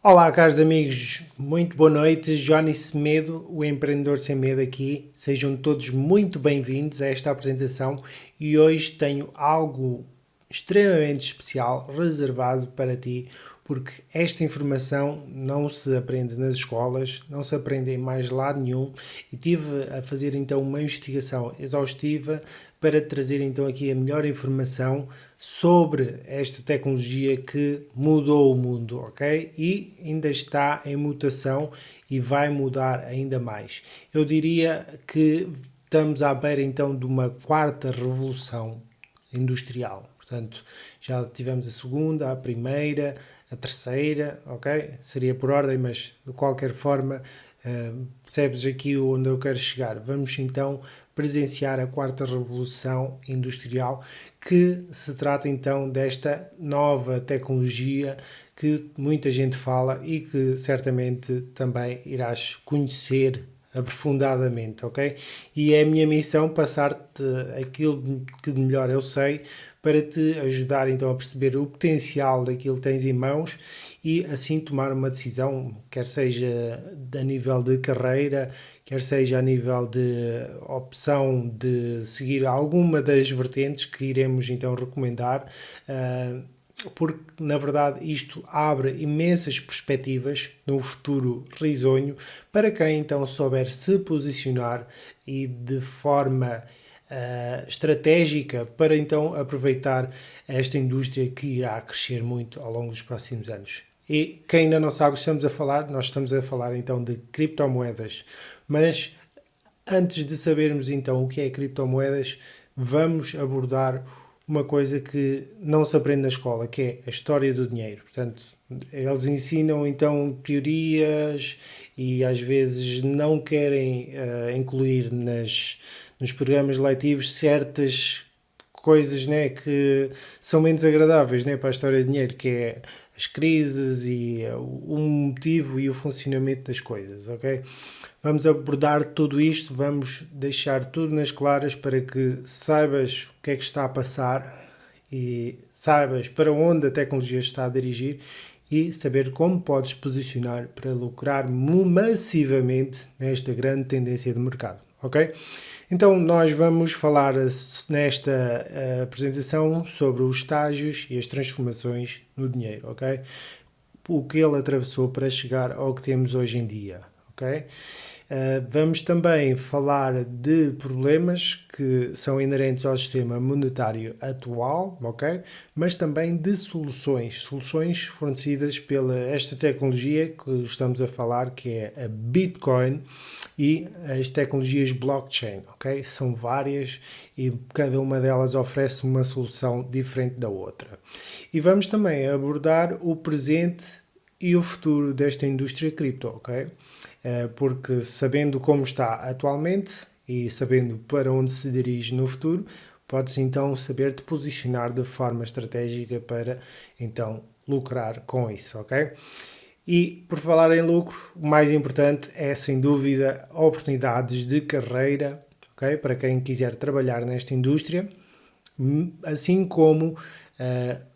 Olá, caros amigos, muito boa noite. Johnny Semedo, o empreendedor sem medo aqui. Sejam todos muito bem-vindos a esta apresentação e hoje tenho algo extremamente especial reservado para ti, porque esta informação não se aprende nas escolas, não se aprende em mais lado nenhum e tive a fazer então uma investigação exaustiva para trazer então aqui a melhor informação sobre esta tecnologia que mudou o mundo, ok? E ainda está em mutação e vai mudar ainda mais. Eu diria que estamos à beira então de uma quarta revolução industrial. Portanto, já tivemos a segunda, a primeira, a terceira, ok? Seria por ordem, mas de qualquer forma, percebes aqui onde eu quero chegar. Vamos então presenciar a quarta revolução industrial, que se trata então desta nova tecnologia que muita gente fala e que certamente também irás conhecer aprofundadamente, ok? E é a minha missão passar-te aquilo que de melhor eu sei para te ajudar então a perceber o potencial daquilo que tens em mãos e assim tomar uma decisão, quer seja a nível de carreira, quer seja a nível de opção de seguir alguma das vertentes que iremos então recomendar, porque na verdade isto abre imensas perspectivas no futuro risonho para quem então souber se posicionar e de forma estratégica para então aproveitar esta indústria que irá crescer muito ao longo dos próximos anos. E quem ainda não sabe o que nós estamos a falar então de criptomoedas, mas antes de sabermos então o que é criptomoedas, vamos abordar uma coisa que não se aprende na escola, que é a história do dinheiro. Portanto, eles ensinam então teorias e às vezes não querem incluir nos programas letivos certas coisas, né, que são menos agradáveis, né, para a história do dinheiro, que é as crises e o motivo e o funcionamento das coisas, ok? Vamos abordar tudo isto, vamos deixar tudo nas claras para que saibas o que é que está a passar e saibas para onde a tecnologia está a dirigir e saber como podes posicionar para lucrar massivamente nesta grande tendência de mercado, ok? Então nós vamos falar nesta apresentação sobre os estágios e as transformações no dinheiro, ok? O que ele atravessou para chegar ao que temos hoje em dia, ok? Vamos também falar de problemas que são inerentes ao sistema monetário atual, ok? Mas também de soluções fornecidas pela esta tecnologia que estamos a falar, que é a Bitcoin e as tecnologias blockchain, ok? São várias e cada uma delas oferece uma solução diferente da outra. E vamos também abordar o presente e o futuro desta indústria cripto, ok? Porque sabendo como está atualmente e sabendo para onde se dirige no futuro, podes então saber te posicionar de forma estratégica para então lucrar com isso, ok? E por falar em lucro, o mais importante é sem dúvida oportunidades de carreira, ok? Para quem quiser trabalhar nesta indústria, assim como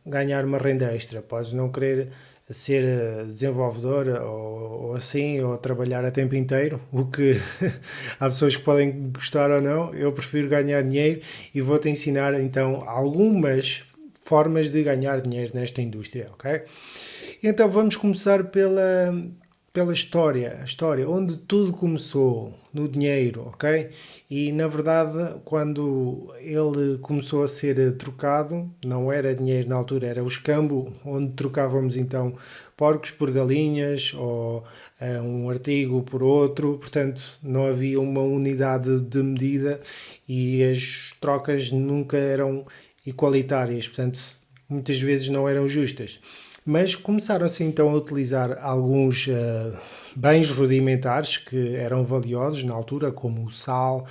ganhar uma renda extra. Podes não querer ser desenvolvedor ou assim, ou trabalhar a tempo inteiro, o que há pessoas que podem gostar ou não. Eu prefiro ganhar dinheiro e vou-te ensinar então algumas formas de ganhar dinheiro nesta indústria, ok? Então vamos começar pela história, a história, onde tudo começou, no dinheiro, ok? E na verdade, quando ele começou a ser trocado, não era dinheiro na altura, era o escambo, onde trocávamos então porcos por galinhas ou um artigo por outro, portanto não havia uma unidade de medida e as trocas nunca eram igualitárias, portanto muitas vezes não eram justas. Mas começaram-se então a utilizar alguns bens rudimentares que eram valiosos na altura, como o sal,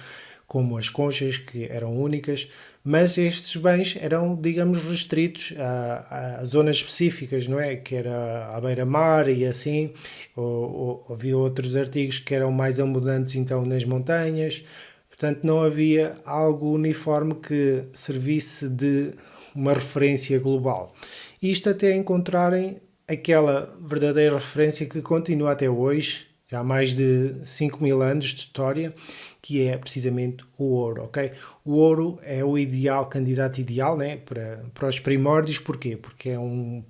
como as conchas, que eram únicas, mas estes bens eram, digamos, restritos a zonas específicas, não é? Que era à beira-mar e assim, ou havia outros artigos que eram mais abundantes então nas montanhas, portanto não havia algo uniforme que servisse de uma referência global. Isto até encontrarem aquela verdadeira referência que continua até hoje, já há mais de 5.000 anos de história, que é precisamente o ouro, ok? O ouro é o ideal, candidato ideal, né, para os primórdios, porquê? Porque é um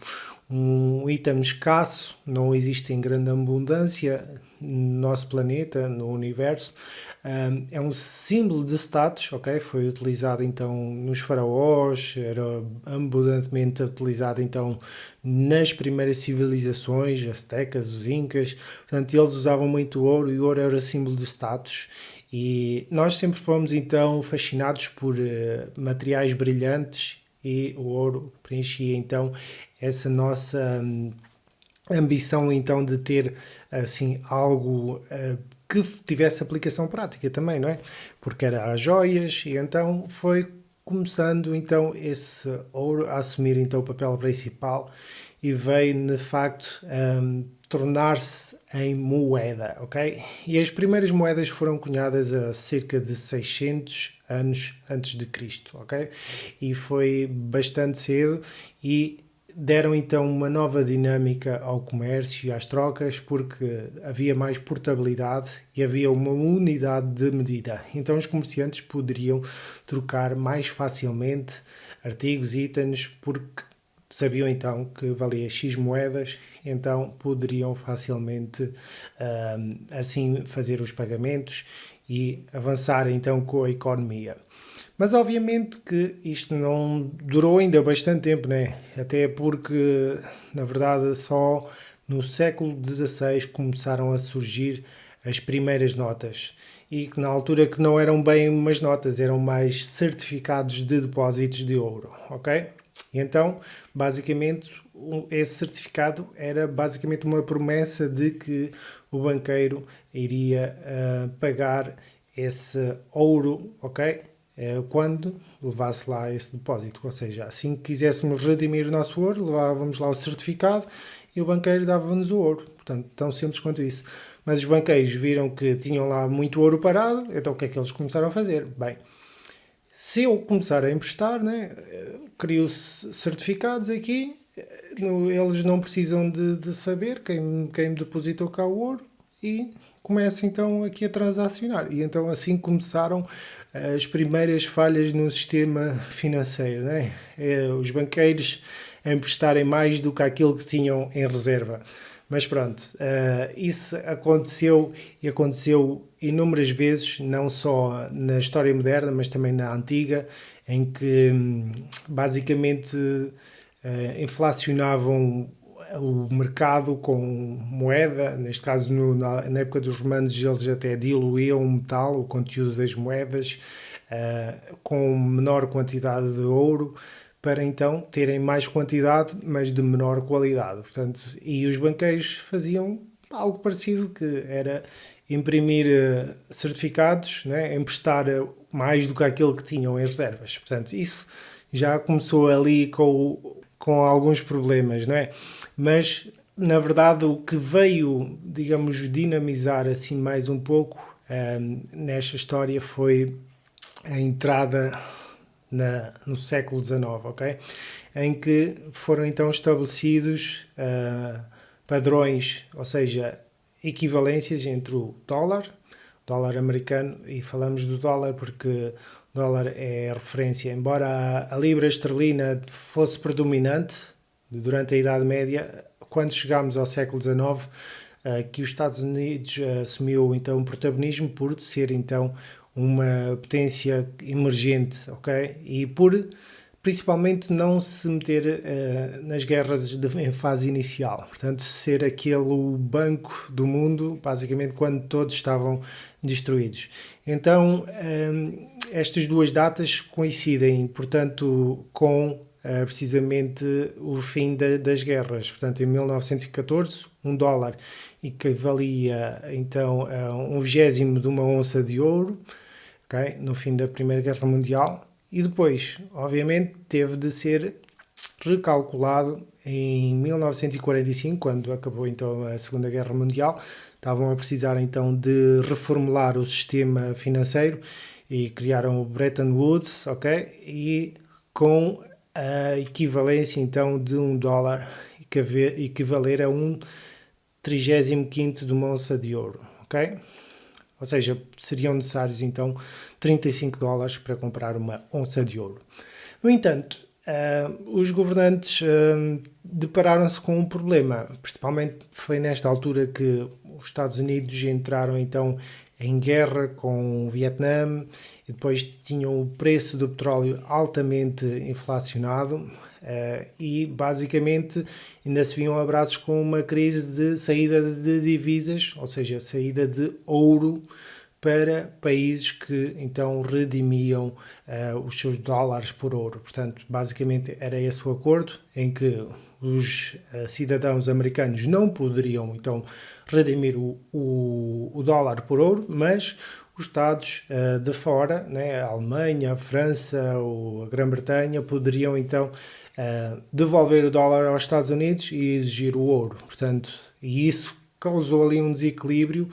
item escasso, não existe em grande abundância no nosso planeta, no universo. É um símbolo de status, ok? Foi utilizado então nos faraós, era abundantemente utilizado então nas primeiras civilizações, aztecas, os incas. Portanto, eles usavam muito ouro e o ouro era símbolo de status. E nós sempre fomos então fascinados por materiais brilhantes e o ouro preenchia então essa nossa ambição então de ter assim algo que tivesse aplicação prática também, não é? Porque era as joias e então foi começando então esse ouro a assumir então o papel principal e veio de facto tornar-se em moeda, ok? E as primeiras moedas foram cunhadas a cerca de 600 anos antes de Cristo, ok? E foi bastante cedo e deram então uma nova dinâmica ao comércio e às trocas porque havia mais portabilidade e havia uma unidade de medida. Então os comerciantes poderiam trocar mais facilmente artigos e itens porque sabiam então que valia X moedas, então poderiam facilmente assim fazer os pagamentos e avançar então com a economia. Mas obviamente que isto não durou ainda bastante tempo, né? Até porque, na verdade, só no século XVI começaram a surgir as primeiras notas. E que na altura que não eram bem umas notas, eram mais certificados de depósitos de ouro, ok? E então, basicamente, esse certificado era basicamente uma promessa de que o banqueiro iria pagar esse ouro, ok? Quando levasse lá esse depósito. Ou seja, assim que quiséssemos redimir o nosso ouro, levávamos lá o certificado e o banqueiro dava-nos o ouro. Portanto, tão simples quanto isso. Mas os banqueiros viram que tinham lá muito ouro parado, então o que é que eles começaram a fazer? Bem, se eu começar a emprestar, né, crio-se certificados aqui, eles não precisam de saber quem me depositou cá o ouro e começo então aqui a transacionar. E então assim começaram as primeiras falhas no sistema financeiro, né? Os banqueiros a emprestarem mais do que aquilo que tinham em reserva. Mas pronto, isso aconteceu e aconteceu inúmeras vezes, não só na história moderna, mas também na antiga, em que basicamente inflacionavam o mercado com moeda, neste caso na época dos romanos eles até diluíam o metal, o conteúdo das moedas, com menor quantidade de ouro, para então terem mais quantidade, mas de menor qualidade. Portanto, e os banqueiros faziam algo parecido, que era imprimir certificados, né, emprestar mais do que aquilo que tinham em reservas. Portanto, isso já começou ali com alguns problemas, não é? Mas, na verdade, o que veio, digamos, dinamizar assim mais um pouco nesta história foi a entrada no século XIX, ok? Em que foram então estabelecidos padrões, ou seja, equivalências entre o dólar americano, e falamos do dólar porque o dólar é a referência, embora a libra esterlina fosse predominante durante a Idade Média, quando chegámos ao século XIX, que os Estados Unidos assumiu então o protagonismo por ser então uma potência emergente, ok? E por principalmente não se meter nas guerras em fase inicial, portanto ser aquele banco do mundo, basicamente quando todos estavam destruídos. Então estas duas datas coincidem, portanto, com precisamente o fim das guerras. Portanto, em 1914, um dólar equivalia então a 1/20 de uma onça de ouro, okay, no fim da Primeira Guerra Mundial, e depois, obviamente, teve de ser recalculado em 1945, quando acabou então a Segunda Guerra Mundial. Estavam a precisar então de reformular o sistema financeiro e criaram o Bretton Woods, ok? E com a equivalência então de um dólar equivaler a um 35º de uma onça de ouro, ok? Ou seja, seriam necessários então $35 para comprar uma onça de ouro. No entanto, os governantes depararam-se com um problema, principalmente foi nesta altura que os Estados Unidos entraram então em guerra com o Vietnã e depois tinham o preço do petróleo altamente inflacionado e basicamente ainda se viam abraços com uma crise de saída de divisas, ou seja, saída de ouro para países que então redimiam os seus dólares por ouro. Portanto, basicamente era esse o acordo em que os cidadãos americanos não poderiam então redimir o dólar por ouro, mas os Estados de fora, né, a Alemanha, a França ou a Grã-Bretanha, poderiam então devolver o dólar aos Estados Unidos e exigir o ouro. Portanto, e isso causou ali um desequilíbrio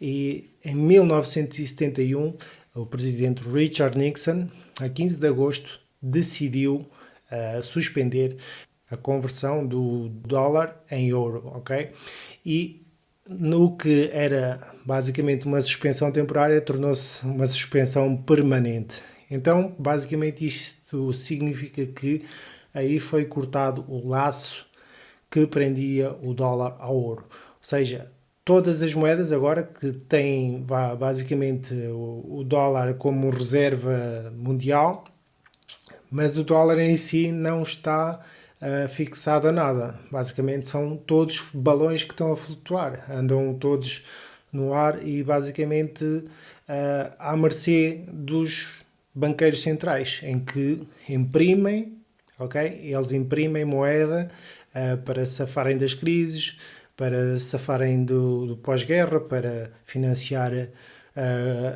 e em 1971 o presidente Richard Nixon, a 15 de agosto, decidiu suspender a conversão do dólar em ouro, ok? E no que era basicamente uma suspensão temporária, tornou-se uma suspensão permanente. Então, basicamente isto significa que aí foi cortado o laço que prendia o dólar ao ouro. Ou seja, todas as moedas agora que têm basicamente o dólar como reserva mundial, mas o dólar em si não está fixado a nada. Basicamente são todos balões que estão a flutuar, andam todos no ar e basicamente à mercê dos banqueiros centrais, em que imprimem, ok? Eles imprimem moeda para se safarem das crises, para se safarem do pós-guerra, para financiar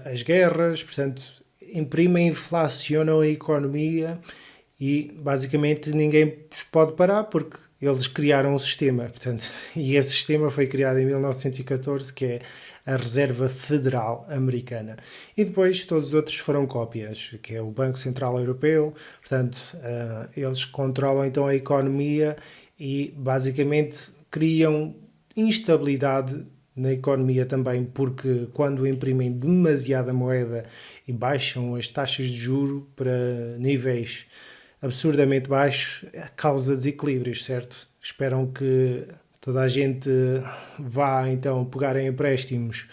as guerras, portanto, imprimem, inflacionam a economia e basicamente ninguém os pode parar porque eles criaram um sistema, portanto, e esse sistema foi criado em 1914, que é a Reserva Federal Americana. E depois todos os outros foram cópias, que é o Banco Central Europeu, portanto, eles controlam então a economia e basicamente criam instabilidade na economia também, porque quando imprimem demasiada moeda e baixam as taxas de juro para níveis absurdamente baixos, causa desequilíbrios, certo? Esperam que toda a gente vá então pegar em empréstimos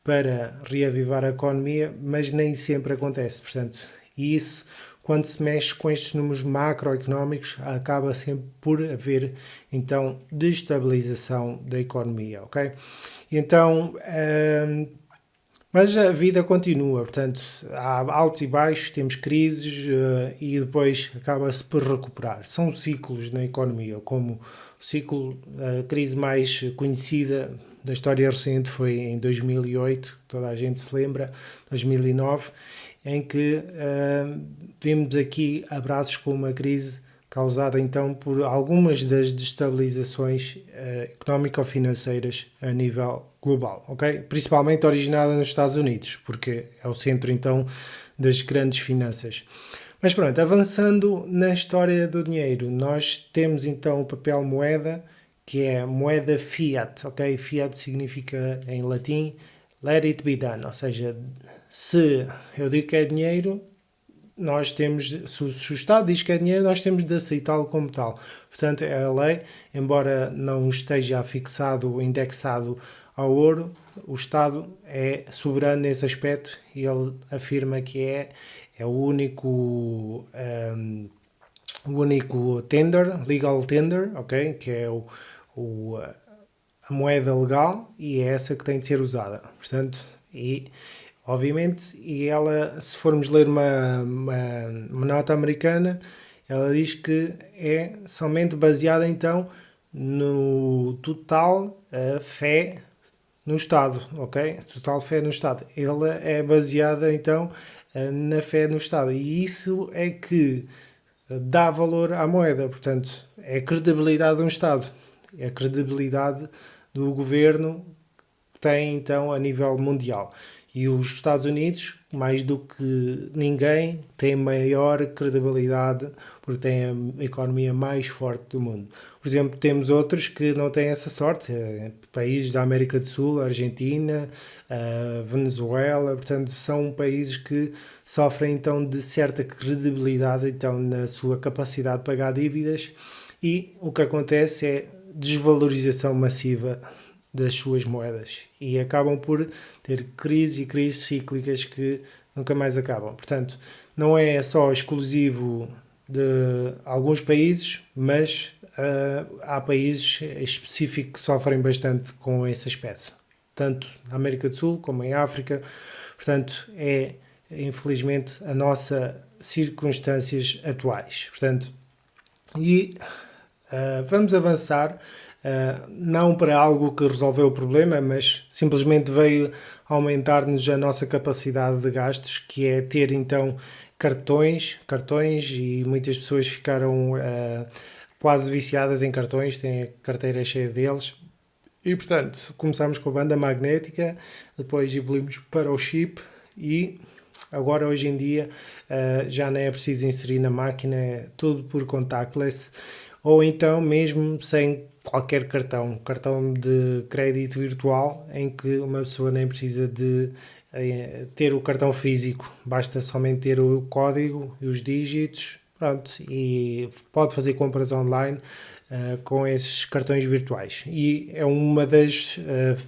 para reavivar a economia, mas nem sempre acontece, portanto, e isso, quando se mexe com estes números macroeconómicos, acaba sempre por haver, então, destabilização da economia, ok? Então, mas a vida continua, portanto, há altos e baixos, temos crises e depois acaba-se por recuperar. São ciclos na economia, como o ciclo, a crise mais conhecida da história recente foi em 2008, toda a gente se lembra, 2009, em que vimos aqui abraços com uma crise causada então por algumas das destabilizações económico-financeiras a nível global, ok? Principalmente originada nos Estados Unidos, porque é o centro então das grandes finanças. Mas pronto, avançando na história do dinheiro, nós temos então o papel moeda, que é moeda fiat, ok? Fiat significa em latim let it be done, ou seja, se eu digo que é dinheiro, nós temos, se o Estado diz que é dinheiro, nós temos de aceitá-lo como tal. Portanto, é a lei, embora não esteja fixado, indexado ao ouro, o Estado é soberano nesse aspecto e ele afirma que é o único tender, legal tender, ok? Que é a moeda legal e é essa que tem de ser usada. Portanto, obviamente, e ela, se formos ler uma nota americana, ela diz que é somente baseada então no total fé no Estado, ok? Total fé no Estado. Ela é baseada então na fé no Estado e isso é que dá valor à moeda, portanto, é a credibilidade de um Estado, é a credibilidade do governo que tem então a nível mundial. E os Estados Unidos mais do que ninguém, têm maior credibilidade porque têm a economia mais forte do mundo. Por exemplo, temos outros que não têm essa sorte, países da América do Sul, Argentina, Venezuela, portanto, são países que sofrem então de certa credibilidade então, na sua capacidade de pagar dívidas, e o que acontece é desvalorização massiva das suas moedas e acabam por ter crises e crises cíclicas que nunca mais acabam. Portanto, não é só exclusivo de alguns países, mas há países específicos que sofrem bastante com esse aspecto, tanto na América do Sul como em África. Portanto, é infelizmente a nossa circunstâncias atuais. Portanto, e vamos avançar, não para algo que resolveu o problema, mas simplesmente veio aumentar-nos a nossa capacidade de gastos, que é ter então cartões, e muitas pessoas ficaram quase viciadas em cartões, têm a carteira cheia deles. E portanto, começámos com a banda magnética, depois evoluímos para o chip e agora hoje em dia já não é preciso inserir na máquina, é tudo por contactless, ou então mesmo sem qualquer cartão de crédito virtual, em que uma pessoa nem precisa de ter o cartão físico, basta somente ter o código e os dígitos, pronto, e pode fazer compras online com esses cartões virtuais. E é uma das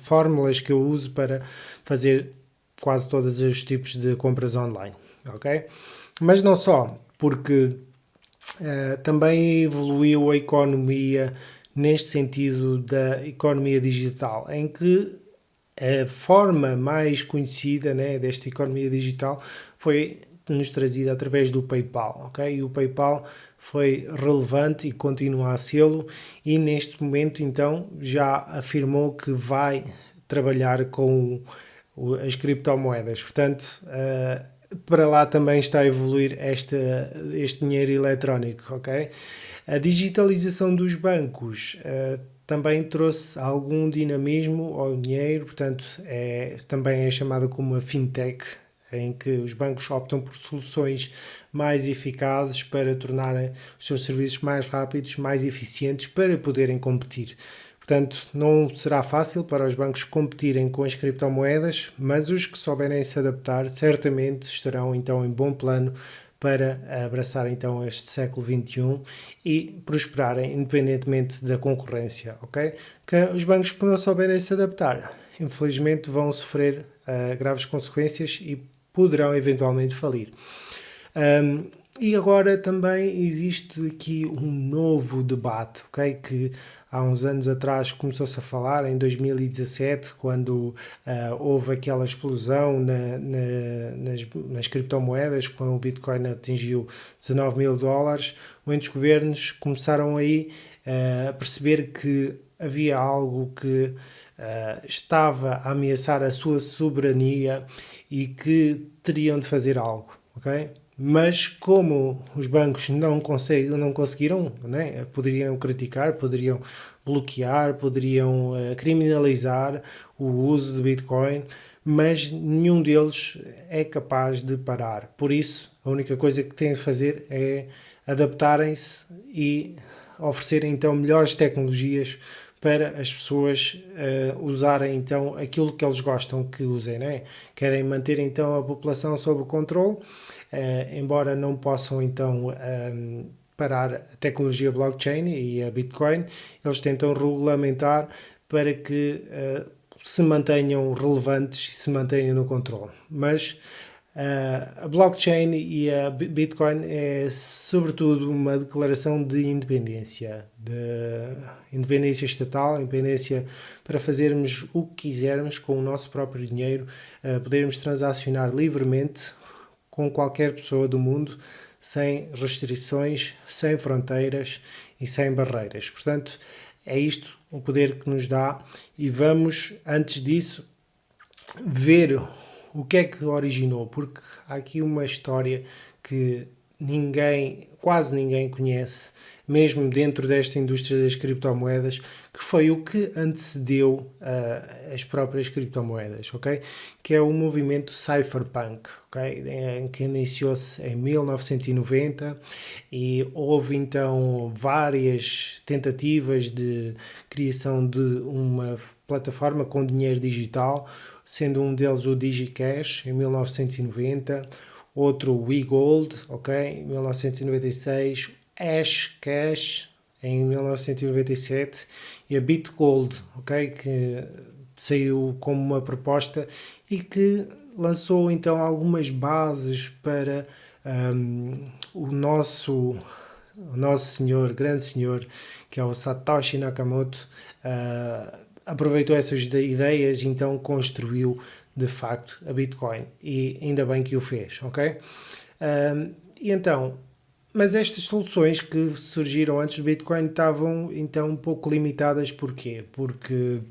fórmulas que eu uso para fazer quase todos os tipos de compras online, ok? Mas não só, porque também evoluiu a economia neste sentido da economia digital, em que a forma mais conhecida, né, desta economia digital foi nos trazida através do PayPal, ok? E o PayPal foi relevante e continua a sê-lo, e neste momento então já afirmou que vai trabalhar com as criptomoedas. Portanto, para lá também está a evoluir este dinheiro eletrónico, ok? A digitalização dos bancos também trouxe algum dinamismo ao dinheiro, portanto, também é chamada como a fintech, em que os bancos optam por soluções mais eficazes para tornarem os seus serviços mais rápidos, mais eficientes, para poderem competir. Portanto, não será fácil para os bancos competirem com as criptomoedas, mas os que souberem se adaptar certamente estarão então em bom plano para abraçar então este século XXI e prosperarem independentemente da concorrência, ok? Que os bancos que não souberem se adaptar, infelizmente vão sofrer graves consequências e poderão eventualmente falir. E agora também existe aqui um novo debate, ok? Que há uns anos atrás começou-se a falar, em 2017, quando houve aquela explosão nas criptomoedas, quando o Bitcoin atingiu $19.000, muitos governos começaram aí a perceber que havia algo que estava a ameaçar a sua soberania e que teriam de fazer algo, ok? Mas como os bancos não conseguiram, né? Poderiam criticar, poderiam bloquear, poderiam criminalizar o uso de Bitcoin, mas nenhum deles é capaz de parar. Por isso, a única coisa que têm de fazer é adaptarem-se e oferecerem então melhores tecnologias para as pessoas usarem então aquilo que eles gostam que usem, né? Querem manter então a população sob controle, embora não possam então parar a tecnologia blockchain e a Bitcoin, eles tentam regulamentar para que se mantenham relevantes e se mantenham no controle. Mas a blockchain e a Bitcoin é sobretudo uma declaração de independência estatal, independência para fazermos o que quisermos com o nosso próprio dinheiro, podermos transacionar livremente com qualquer pessoa do mundo, sem restrições, sem fronteiras e sem barreiras. Portanto, é isto o poder que nos dá, e vamos, antes disso, ver o que é que originou, porque há aqui uma história que quase ninguém conhece, mesmo dentro desta indústria das criptomoedas, que foi o que antecedeu as próprias criptomoedas, ok? Que é o movimento Cypherpunk, ok? Que iniciou-se em 1990 e houve então várias tentativas de criação de uma plataforma com dinheiro digital, sendo um deles o DigiCash em 1990, outro WeGold, ok, em 1996, Hashcash em 1997 e a BitGold, ok, que saiu como uma proposta e que lançou então algumas bases para o nosso senhor, grande senhor, que é o Satoshi Nakamoto, aproveitou essas ideias e então construiu de facto a Bitcoin e ainda bem que o fez, ok? E então, mas estas soluções que surgiram antes do Bitcoin estavam então um pouco limitadas, porquê? Porque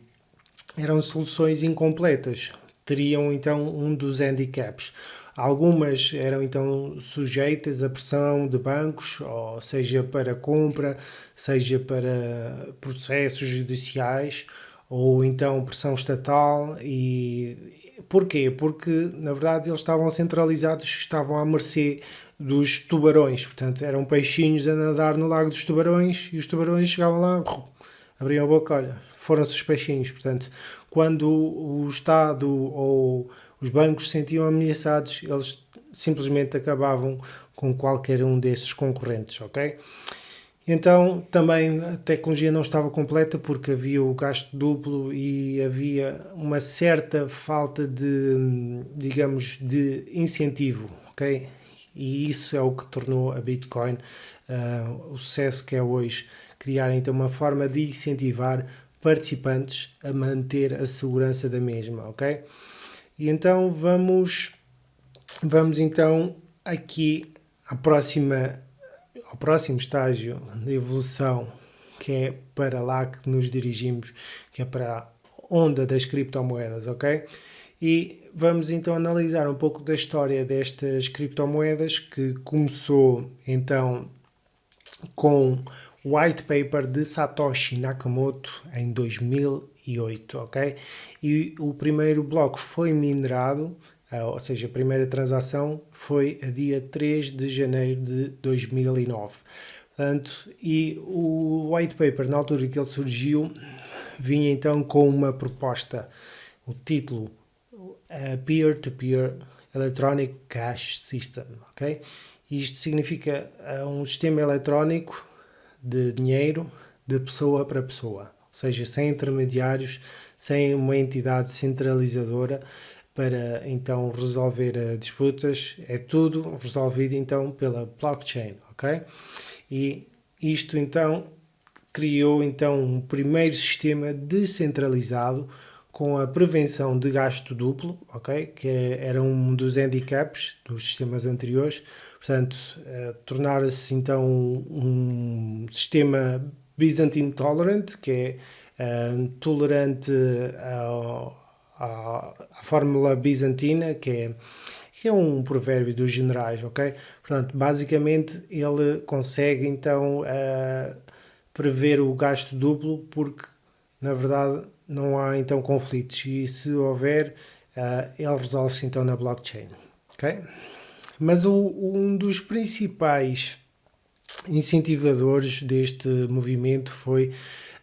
eram soluções incompletas, teriam então um dos handicaps. Algumas eram então sujeitas à pressão de bancos, ou seja para compra, seja para processos judiciais, ou então pressão estatal. E porquê? Porque na verdade eles estavam centralizados, estavam à mercê dos tubarões, portanto eram peixinhos a nadar no lago dos tubarões e os tubarões chegavam lá, abriam a boca, olha, foram-se os peixinhos. Portanto, quando o Estado ou os bancos se sentiam ameaçados, eles simplesmente acabavam com qualquer um desses concorrentes, ok? Então, também a tecnologia não estava completa porque havia o gasto duplo e havia uma certa falta de, digamos, de incentivo, ok? E isso é o que tornou a Bitcoin o sucesso que é hoje. Criar então uma forma de incentivar participantes a manter a segurança da mesma, ok? E então vamos então aqui ao próximo estágio de evolução, que é para lá que nos dirigimos, que é para a onda das criptomoedas, ok? E vamos então analisar um pouco da história destas criptomoedas, que começou então com o white paper de Satoshi Nakamoto em 2008, ok? E o primeiro bloco foi minerado, ou seja, a primeira transação foi a dia 3 de janeiro de 2009. Portanto, e o white paper, na altura que ele surgiu, vinha então com uma proposta, o título Peer-to-Peer Electronic Cash System, ok? Isto significa um sistema eletrónico de dinheiro de pessoa para pessoa, ou seja, sem intermediários, sem uma entidade centralizadora para então resolver disputas, é tudo resolvido então pela blockchain, ok? E isto então criou então um primeiro sistema descentralizado com a prevenção de gasto duplo, ok? Que era um dos handicaps dos sistemas anteriores. Portanto, tornar-se então um sistema Byzantine Tolerant, que é tolerante à fórmula bizantina, que é um provérbio dos generais, ok? Portanto, basicamente ele consegue então prever o gasto duplo porque, na verdade, não há então conflitos e se houver, ele resolve-se então na blockchain, ok? Mas um dos principais incentivadores deste movimento foi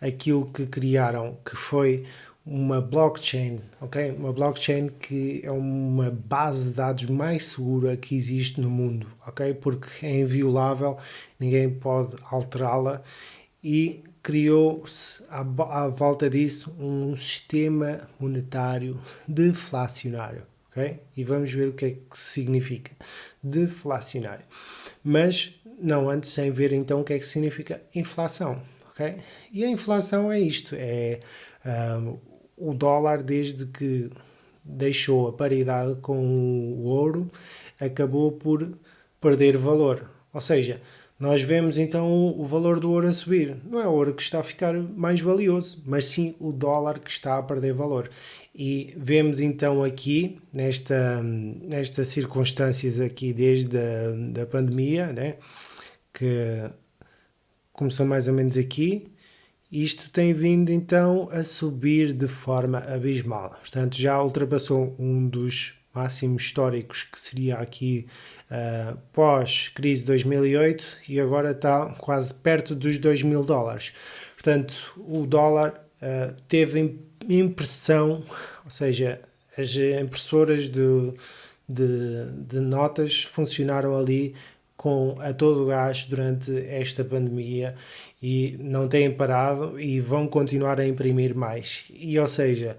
aquilo que criaram, que foi uma blockchain, ok? Uma blockchain que é uma base de dados mais segura que existe no mundo, ok? Porque é inviolável, ninguém pode alterá-la e criou-se à volta disso um sistema monetário deflacionário, ok? E vamos ver o que é que significa deflacionário. Mas não antes sem ver então o que é que significa inflação, ok? E a inflação é isto, é o dólar desde que deixou a paridade com o ouro acabou por perder valor. Ou seja, nós vemos então o valor do ouro a subir. Não é o ouro que está a ficar mais valioso, mas sim o dólar que está a perder valor. E vemos então aqui, nestas circunstâncias aqui desde a da pandemia, né, que começou mais ou menos aqui, isto tem vindo então a subir de forma abismal. Portanto, já ultrapassou um dos máximos históricos que seria aqui pós-crise de 2008 e agora está quase perto dos $2.000. Portanto, o dólar teve impressão, ou seja, as impressoras de notas funcionaram ali a todo o gás durante esta pandemia e não têm parado e vão continuar a imprimir mais. E, ou seja,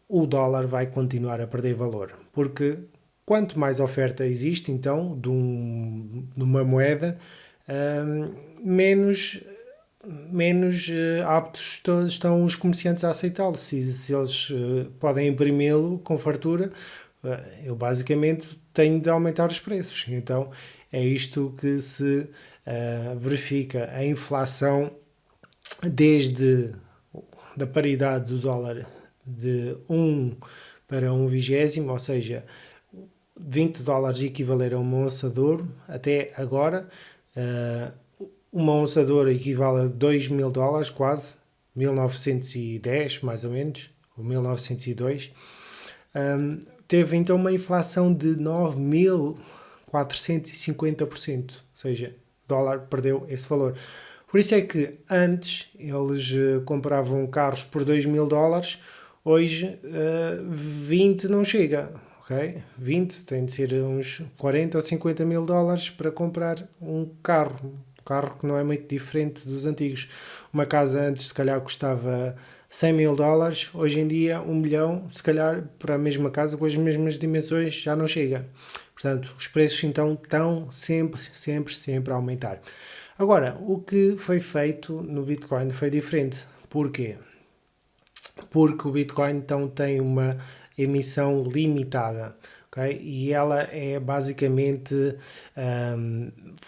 o dólar vai continuar a perder valor, porque quanto mais oferta existe, então, de uma moeda, menos aptos estão os comerciantes a aceitá-lo. Se eles podem imprimi-lo com fartura, eu basicamente tenho de aumentar os preços. Então é isto que se verifica. A inflação desde da paridade do dólar de 1 para 1/20, ou seja, $20 equivaler a uma onça de ouro, até agora uma onça de ouro equivale a $2.000 quase, 1910 mais ou menos, ou 1902. Teve então uma inflação de 9.450%, ou seja, o dólar perdeu esse valor. Por isso é que antes eles compravam carros por $2.000, hoje 20 não chega, ok? 20 tem de ser uns 40 ou 50 mil dólares para comprar um carro que não é muito diferente dos antigos. Uma casa antes se calhar custava $100.000, hoje em dia 1 milhão, se calhar para a mesma casa com as mesmas dimensões já não chega. Portanto, os preços então estão sempre a aumentar. Agora, o que foi feito no Bitcoin foi diferente. Porquê? Porque o Bitcoin então tem uma emissão limitada. Okay? E ela é basicamente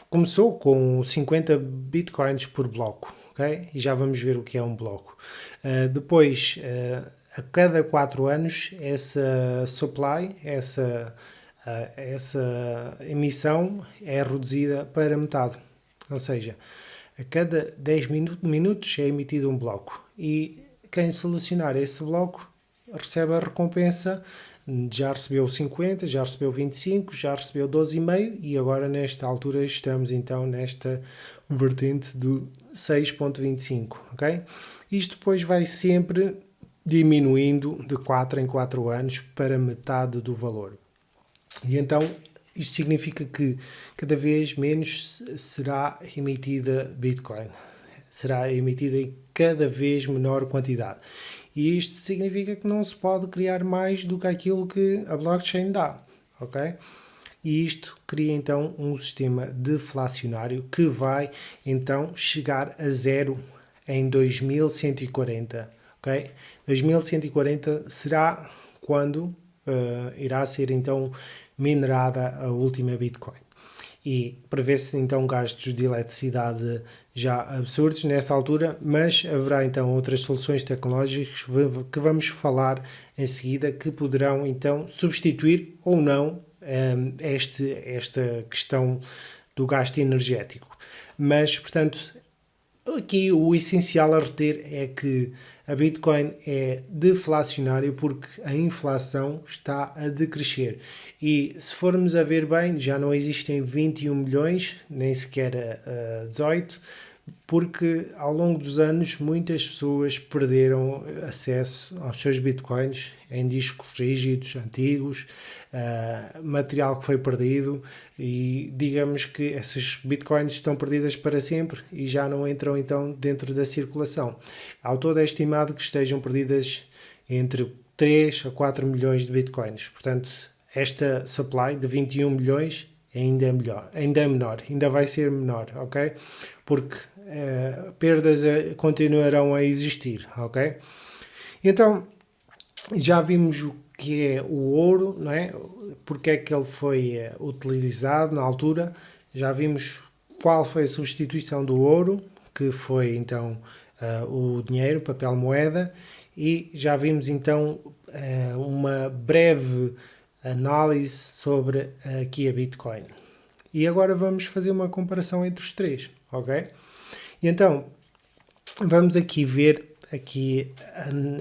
começou com 50 bitcoins por bloco, okay? E já vamos ver o que é um bloco. Depois, a cada 4 anos, essa supply, essa emissão é reduzida para metade. Ou seja, a cada 10 minutos é emitido um bloco. E quem solucionar esse bloco recebe a recompensa. Já recebeu 50, já recebeu 25, já recebeu 12,5 e agora nesta altura estamos então nesta vertente do 6,25, ok? Isto depois vai sempre diminuindo de 4 em 4 anos para metade do valor. E então isto significa que cada vez menos será emitida Bitcoin. Será emitida em cada vez menor quantidade. E isto significa que não se pode criar mais do que aquilo que a blockchain dá, ok? E isto cria então um sistema deflacionário que vai então chegar a zero em 2140, ok? 2140 será quando irá ser então minerada a última Bitcoin. E prevê-se então gastos de eletricidade já absurdos nessa altura, mas haverá então outras soluções tecnológicas que vamos falar em seguida que poderão então substituir ou não esta questão do gasto energético. Mas, portanto, aqui o essencial a reter é que a Bitcoin é deflacionária porque a inflação está a decrescer. E se formos a ver bem, já não existem 21 milhões, nem sequer 18, porque ao longo dos anos muitas pessoas perderam acesso aos seus bitcoins em discos rígidos, antigos, material que foi perdido e digamos que essas bitcoins estão perdidas para sempre e já não entram então dentro da circulação. Ao todo é estimado que estejam perdidas entre 3 a 4 milhões de bitcoins. Portanto, esta supply de 21 milhões ainda é menor, ainda vai ser menor, ok? Porque perdas continuarão a existir, ok? Então, já vimos o que é o ouro, não é? Porque é que ele foi utilizado na altura, já vimos qual foi a substituição do ouro, que foi então o dinheiro, papel moeda, e já vimos então uma breve análise sobre aqui a Bitcoin. E agora vamos fazer uma comparação entre os três, ok? E então, vamos aqui ver aqui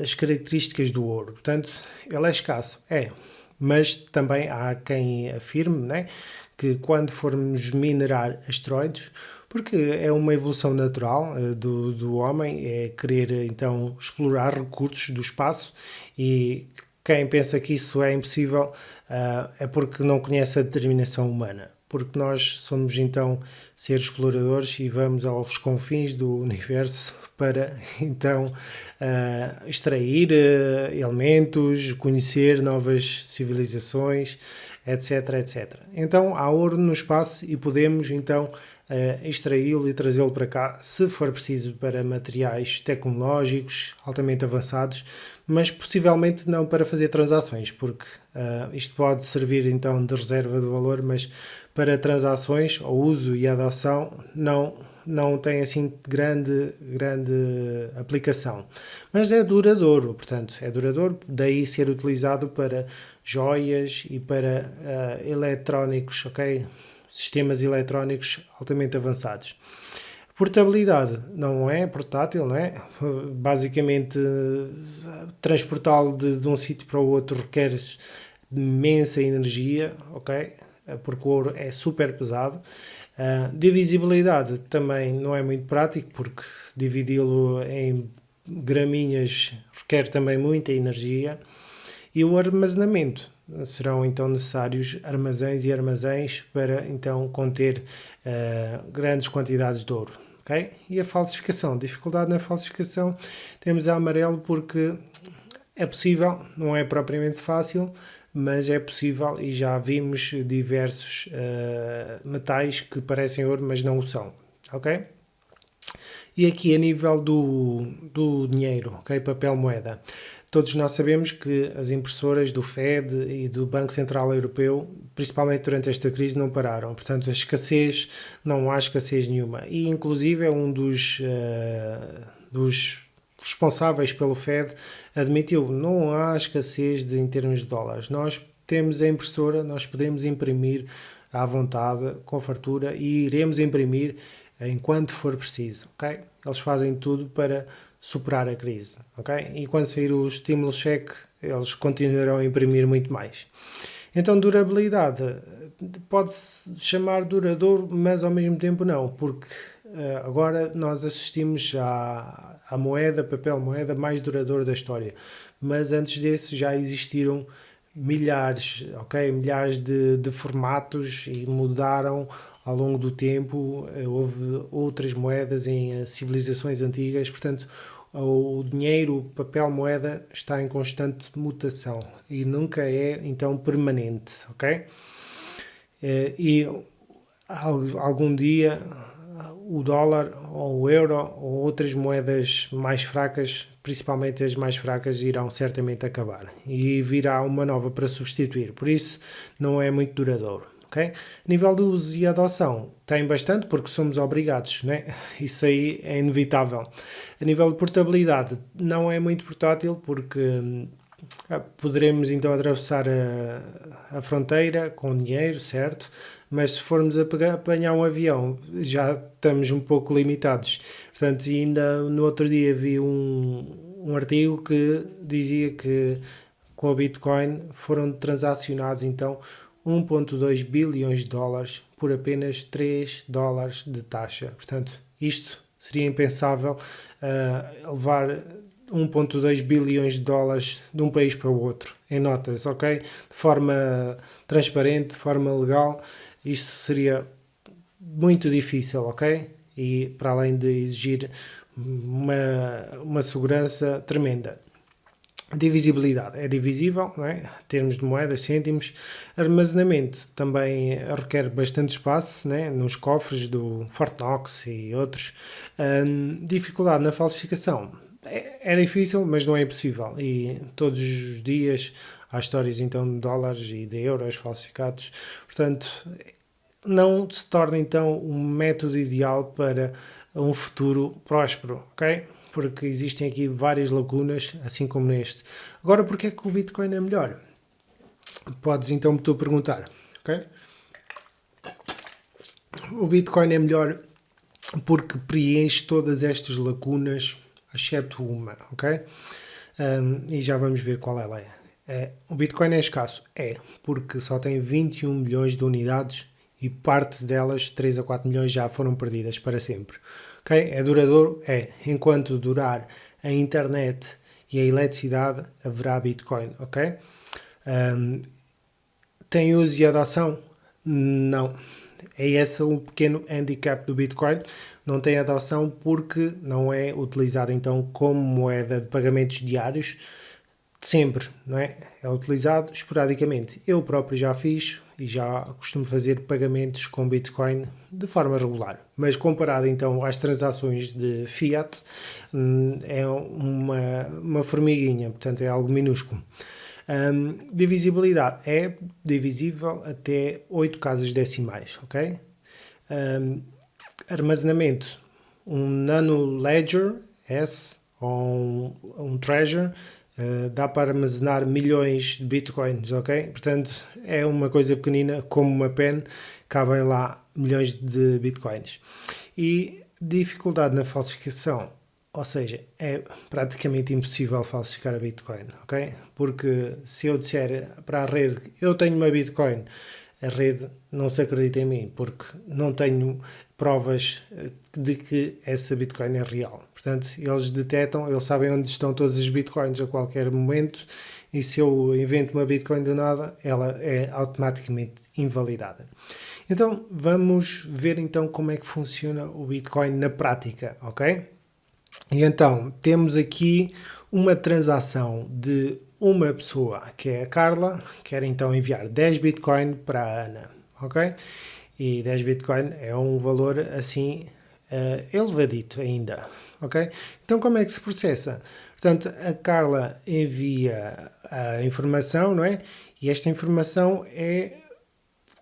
as características do ouro. Portanto, ele é escasso, mas também há quem afirme, né, que quando formos minerar asteroides, porque é uma evolução natural do homem, é querer então explorar recursos do espaço, e quem pensa que isso é impossível é porque não conhece a determinação humana. Porque nós somos então seres exploradores e vamos aos confins do universo para então extrair elementos, conhecer novas civilizações, etc, etc. Então há ouro no espaço e podemos então extraí-lo e trazê-lo para cá, se for preciso, para materiais tecnológicos altamente avançados, mas possivelmente não para fazer transações, porque isto pode servir então de reserva de valor, mas para transações, ou uso e adoção, não tem assim grande aplicação. Mas é duradouro, portanto, é duradouro, daí ser utilizado para joias e para eletrónicos, ok? Sistemas eletrónicos altamente avançados. Portabilidade não é portátil, não é? Basicamente, transportá-lo de um sítio para o outro requer imensa energia, ok? Porque o ouro é super pesado. Divisibilidade também não é muito prático, porque dividi-lo em graminhas requer também muita energia. E o armazenamento. Serão então necessários armazéns e armazéns para então conter grandes quantidades de ouro. Okay? E a falsificação. Dificuldade na falsificação. Temos a amarelo porque é possível, não é propriamente fácil, mas é possível e já vimos diversos metais que parecem ouro, mas não o são. Ok? E aqui a nível do dinheiro, ok? Papel moeda. Todos nós sabemos que as impressoras do Fed e do Banco Central Europeu, principalmente durante esta crise, não pararam. Portanto, a escassez, não há escassez nenhuma. E, inclusive, é um dos responsáveis pelo Fed admitiu, não há escassez em termos de dólares. Nós temos a impressora, nós podemos imprimir à vontade, com fartura, e iremos imprimir enquanto for preciso, ok? Eles fazem tudo para superar a crise, ok? E quando sair o estímulo cheque, eles continuarão a imprimir muito mais. Então, durabilidade pode-se chamar duradouro, mas ao mesmo tempo não, porque agora nós assistimos à moeda, papel moeda mais duradoura da história, mas antes desse já existiram milhares, ok? Milhares de formatos e mudaram ao longo do tempo. Houve outras moedas em civilizações antigas, portanto o dinheiro, papel, moeda está em constante mutação e nunca é então permanente, ok? E algum dia o dólar ou o euro ou outras moedas mais fracas, principalmente as mais fracas, irão certamente acabar e virá uma nova para substituir, por isso não é muito duradouro. Okay? A nível de uso e adoção, tem bastante porque somos obrigados, né? Isso aí é inevitável. A nível de portabilidade, não é muito portátil porque poderemos então atravessar a fronteira com dinheiro, certo? Mas se formos apanhar um avião, já estamos um pouco limitados. Portanto, ainda no outro dia vi um artigo que dizia que com a Bitcoin foram transacionados então 1,2 bilhões de dólares por apenas 3 dólares de taxa. Portanto, isto seria impensável levar 1,2 bilhões de dólares de um país para o outro em notas, ok? De forma transparente, de forma legal, isto seria muito difícil, ok? E para além de exigir uma segurança tremenda. Divisibilidade é divisível, não é? Em termos de moedas, cêntimos. Armazenamento também requer bastante espaço, né? Nos cofres do Fort Knox e outros. Dificuldade na falsificação é difícil, mas não é impossível. E todos os dias há histórias então de dólares e de euros falsificados. Portanto, não se torna então um método ideal para um futuro próspero, ok? Porque existem aqui várias lacunas, assim como neste. Agora, porque é que o Bitcoin é melhor? Podes então tu perguntar, ok? O Bitcoin é melhor porque preenche todas estas lacunas, exceto uma, ok? E já vamos ver qual ela é. O Bitcoin é escasso? É, porque só tem 21 milhões de unidades e parte delas, 3 a 4 milhões, já foram perdidas para sempre. Okay? É duradouro? É. Enquanto durar a internet e a eletricidade, haverá Bitcoin. Ok? Tem uso e adoção? Não. É esse um pequeno handicap do Bitcoin. Não tem adoção porque não é utilizado então como moeda de pagamentos diários sempre, não é? É utilizado esporadicamente. Eu próprio já fiz e já costumo fazer pagamentos com Bitcoin de forma regular. Mas comparado então às transações de fiat, é uma formiguinha, portanto é algo minúsculo. Divisibilidade é divisível até 8 casas decimais, ok? Armazenamento, um Nano Ledger S ou um Treasure dá para armazenar milhões de bitcoins, ok? Portanto, é uma coisa pequenina, como uma pen, cabem lá milhões de bitcoins. E dificuldade na falsificação, ou seja, é praticamente impossível falsificar a Bitcoin, ok? Porque se eu disser para a rede, eu tenho uma Bitcoin, a rede não se acredita em mim, porque não tenho provas de que essa Bitcoin é real. Portanto, eles detectam, eles sabem onde estão todos os Bitcoins a qualquer momento, e se eu invento uma Bitcoin do nada, ela é automaticamente invalidada. Então, vamos ver então como é que funciona o Bitcoin na prática, ok? E então, temos aqui uma transação de uma pessoa, que é a Carla, quer então enviar 10 Bitcoin para a Ana, ok? E 10 Bitcoin é um valor assim elevadito ainda, ok? Então, como é que se processa? Portanto, a Carla envia a informação, não é? E esta informação é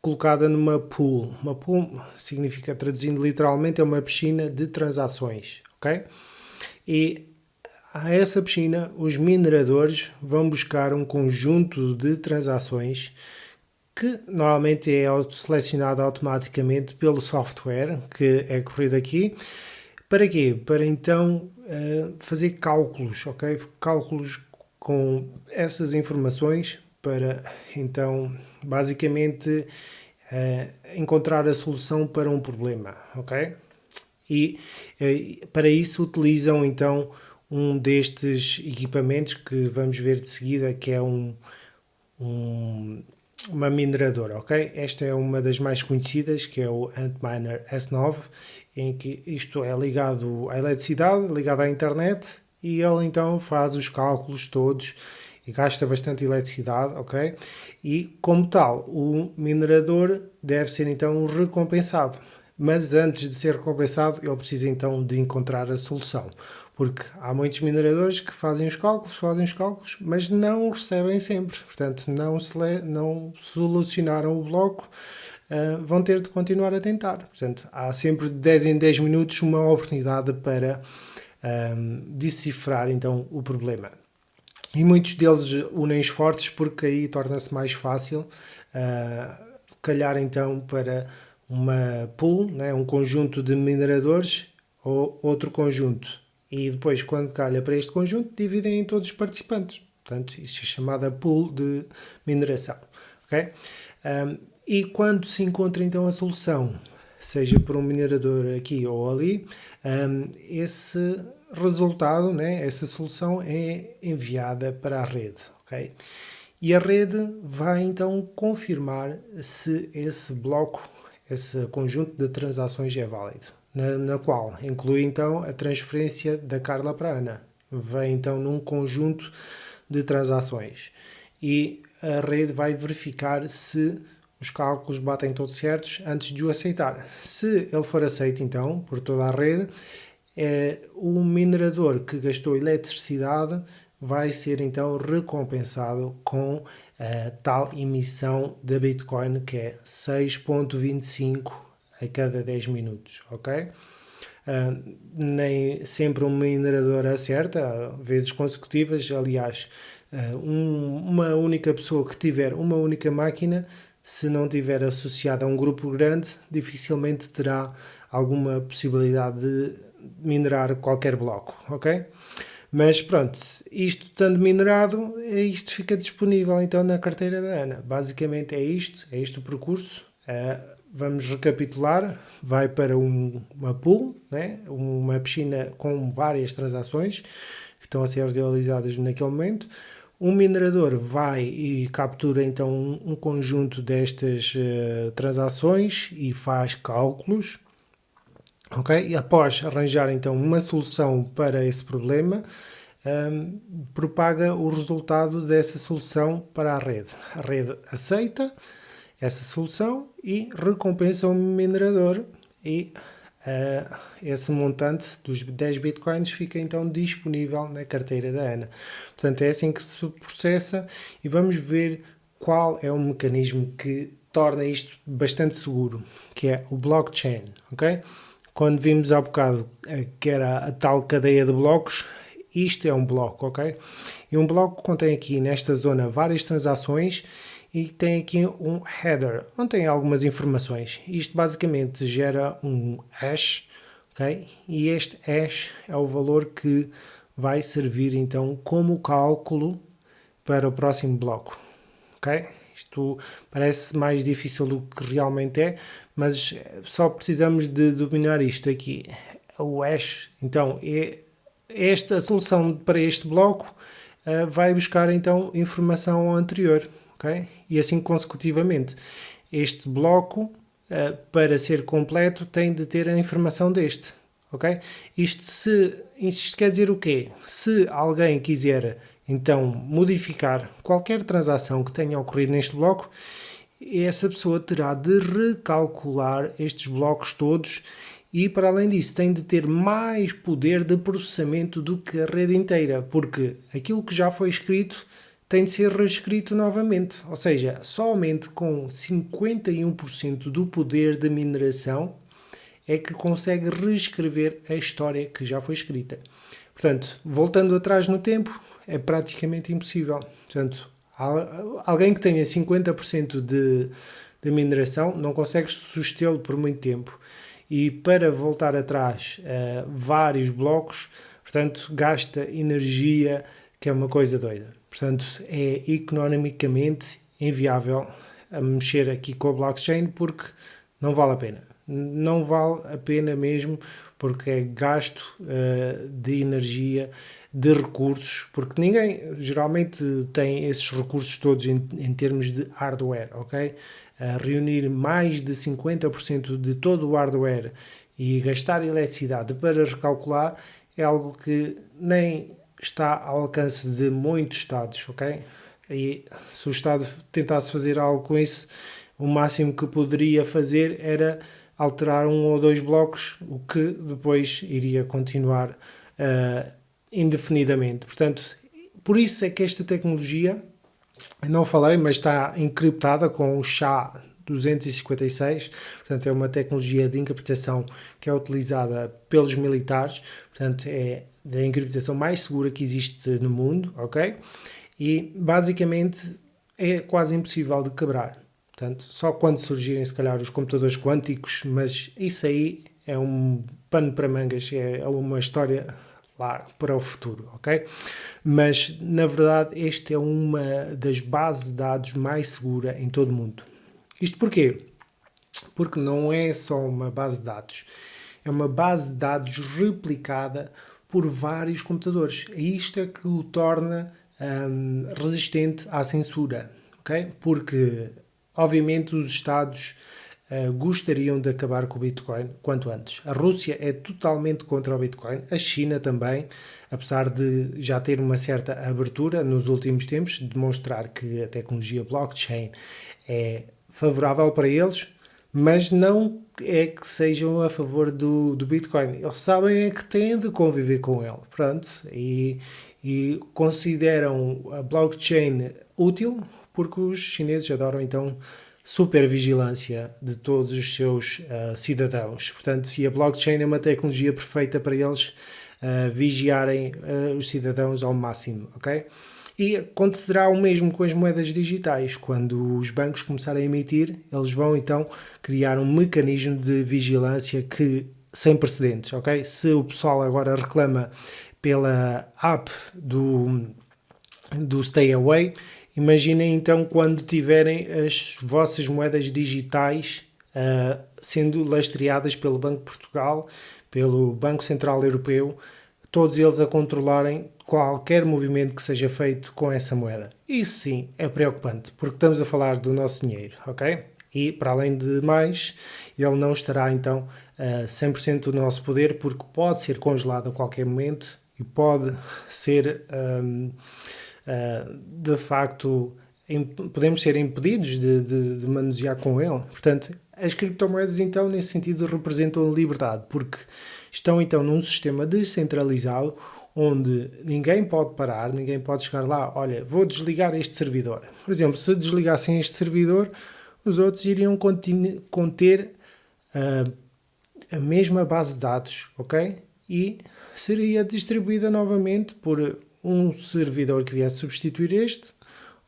colocada numa pool. Uma pool significa, traduzindo literalmente, é uma piscina de transações, ok? E a essa piscina, os mineradores vão buscar um conjunto de transações que normalmente é selecionado automaticamente pelo software que é corrido aqui. Para quê? Para então fazer cálculos, ok? Cálculos com essas informações para então basicamente encontrar a solução para um problema, ok? E para isso utilizam então um destes equipamentos que vamos ver de seguida, que é uma mineradora, ok? Esta é uma das mais conhecidas, que é o Antminer S9, em que isto é ligado à eletricidade, ligado à internet, e ele então faz os cálculos todos e gasta bastante eletricidade, ok? E como tal, o minerador deve ser então recompensado. Mas antes de ser recompensado, ele precisa então de encontrar a solução. Porque há muitos mineradores que fazem os cálculos, mas não recebem sempre. Portanto, não solucionaram o bloco, vão ter de continuar a tentar. Portanto, há sempre de 10 em 10 minutos uma oportunidade para decifrar então o problema. E muitos deles unem esforços porque aí torna-se mais fácil calhar então para uma pool, né, um conjunto de mineradores ou outro conjunto. E depois, quando calha para este conjunto, dividem em todos os participantes. Portanto, isso é chamada pool de mineração. Okay? E quando se encontra então a solução, seja por um minerador aqui ou ali, esse resultado, né, essa solução é enviada para a rede. Okay? E a rede vai então confirmar se esse bloco, esse conjunto de transações é válido, na qual inclui então a transferência da Carla para a Ana. Vem então num conjunto de transações e a rede vai verificar se os cálculos batem todos certos antes de o aceitar. Se ele for aceito então por toda a rede, o minerador que gastou eletricidade vai ser então recompensado com a tal emissão da Bitcoin, que é 6,25 a cada 10 minutos, ok? Nem sempre um minerador acerta, vezes consecutivas. Aliás, uma única pessoa que tiver uma única máquina, se não tiver associada a um grupo grande, dificilmente terá alguma possibilidade de minerar qualquer bloco, ok? Mas pronto, isto estando minerado, isto fica disponível então na carteira da Ana. Basicamente é este o percurso. Vamos recapitular, vai para uma pool, né? Uma piscina com várias transações que estão a ser realizadas naquele momento. Um minerador vai e captura então um conjunto destas transações e faz cálculos, ok? E após arranjar então uma solução para esse problema, propaga o resultado dessa solução para a rede. A rede aceita essa solução e recompensa o minerador, e esse montante dos 10 bitcoins fica então disponível na carteira da Ana. Portanto, é assim que se processa, e vamos ver qual é o mecanismo que torna isto bastante seguro, que é o blockchain, ok? Quando vimos há bocado que era a tal cadeia de blocos, isto é um bloco, ok? E um bloco contém aqui nesta zona várias transações e tem aqui um header, onde tem algumas informações. Isto basicamente gera um hash, ok? E este hash é o valor que vai servir então como cálculo para o próximo bloco, ok? Isto parece mais difícil do que realmente é, mas só precisamos de dominar isto aqui. O hash, então, a solução para este bloco vai buscar então informação anterior, ok? E assim consecutivamente. Este bloco, para ser completo, tem de ter a informação deste, ok? Isto quer dizer o quê? Se alguém quiser então modificar qualquer transação que tenha ocorrido neste bloco, essa pessoa terá de recalcular estes blocos todos, e para além disso tem de ter mais poder de processamento do que a rede inteira, porque aquilo que já foi escrito tem de ser reescrito novamente, ou seja, somente com 51% do poder de mineração é que consegue reescrever a história que já foi escrita. Portanto, voltando atrás no tempo, é praticamente impossível. Portanto, alguém que tenha 50% de mineração não consegue sustê-lo por muito tempo. E para voltar atrás vários blocos, portanto, gasta energia, que é uma coisa doida. Portanto, é economicamente inviável a mexer aqui com a blockchain, porque não vale a pena. Não vale a pena mesmo, porque é gasto de energia, de recursos, porque ninguém geralmente tem esses recursos todos em termos de hardware, ok? Reunir mais de 50% de todo o hardware e gastar eletricidade para recalcular é algo que nem está ao alcance de muitos Estados, ok? E se o Estado tentasse fazer algo com isso, o máximo que poderia fazer era alterar um ou dois blocos, o que depois iria continuar indefinidamente. Portanto, por isso é que esta tecnologia, não falei, mas está encriptada com o SHA-256, portanto é uma tecnologia de encriptação que é utilizada pelos militares, portanto é a encriptação mais segura que existe no mundo, ok? E basicamente é quase impossível de quebrar. Portanto, só quando surgirem se calhar os computadores quânticos, mas isso aí é um pano para mangas, é uma história lá para o futuro, ok? Mas, na verdade, esta é uma das bases de dados mais segura em todo o mundo. Isto porquê? Porque não é só uma base de dados, é uma base de dados replicada por vários computadores. E isto é que o torna resistente à censura, ok? Porque, obviamente, os Estados gostariam de acabar com o Bitcoin quanto antes. A Rússia é totalmente contra o Bitcoin, a China também, apesar de já ter uma certa abertura nos últimos tempos, de demonstrar que a tecnologia blockchain é favorável para eles, mas não é que sejam a favor do Bitcoin. Eles sabem é que têm de conviver com ele, pronto, e e consideram a blockchain útil porque os chineses adoram então supervigilância de todos os seus cidadãos. Portanto, se a blockchain é uma tecnologia perfeita para eles vigiarem os cidadãos ao máximo, ok? E acontecerá o mesmo com as moedas digitais. Quando os bancos começarem a emitir, eles vão então criar um mecanismo de vigilância que sem precedentes, ok? Se o pessoal agora reclama pela app do Stay Away, imaginem então quando tiverem as vossas moedas digitais sendo lastreadas pelo Banco de Portugal, pelo Banco Central Europeu, todos eles a controlarem qualquer movimento que seja feito com essa moeda. Isso sim é preocupante, porque estamos a falar do nosso dinheiro, ok? E, para além de mais, ele não estará então 100% do nosso poder, porque pode ser congelado a qualquer momento e pode ser, de facto, podemos ser impedidos de manusear com ele. Portanto, as criptomoedas, então, nesse sentido, representam a liberdade, porque estão, então, num sistema descentralizado, onde ninguém pode parar, ninguém pode chegar lá, olha, vou desligar este servidor. Por exemplo, se desligassem este servidor, os outros iriam conter a mesma base de dados, ok? E seria distribuída novamente por um servidor que viesse substituir este,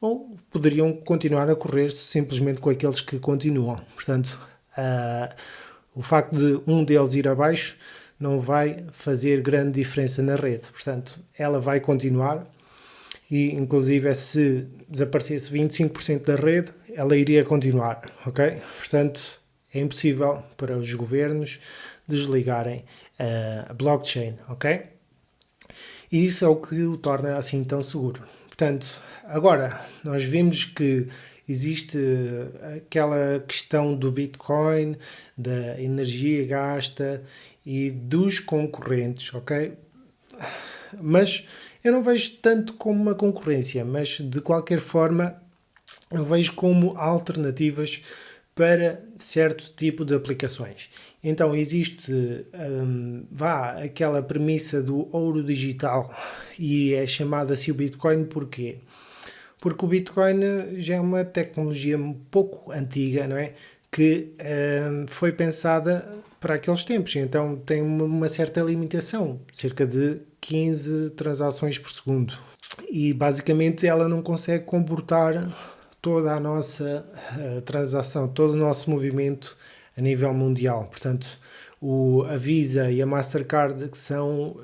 ou poderiam continuar a correr simplesmente com aqueles que continuam. Portanto, o facto de um deles ir abaixo não vai fazer grande diferença na rede. Portanto, ela vai continuar e, inclusive, se desaparecesse 25% da rede, ela iria continuar, ok? Portanto, é impossível para os governos desligarem a blockchain, ok? E isso é o que o torna assim tão seguro. Portanto, agora, nós vimos que existe aquela questão do Bitcoin, da energia gasta e dos concorrentes, ok? Mas eu não vejo tanto como uma concorrência, mas de qualquer forma eu vejo como alternativas para certo tipo de aplicações. Então existe aquela premissa do ouro digital e é chamada assim o Bitcoin porquê? Porque o Bitcoin já é uma tecnologia um pouco antiga, não é? Que foi pensada para aqueles tempos, então tem uma certa limitação, cerca de 15 transações por segundo. E basicamente ela não consegue comportar toda a nossa transação, todo o nosso movimento a nível mundial. Portanto, a Visa e a Mastercard, que são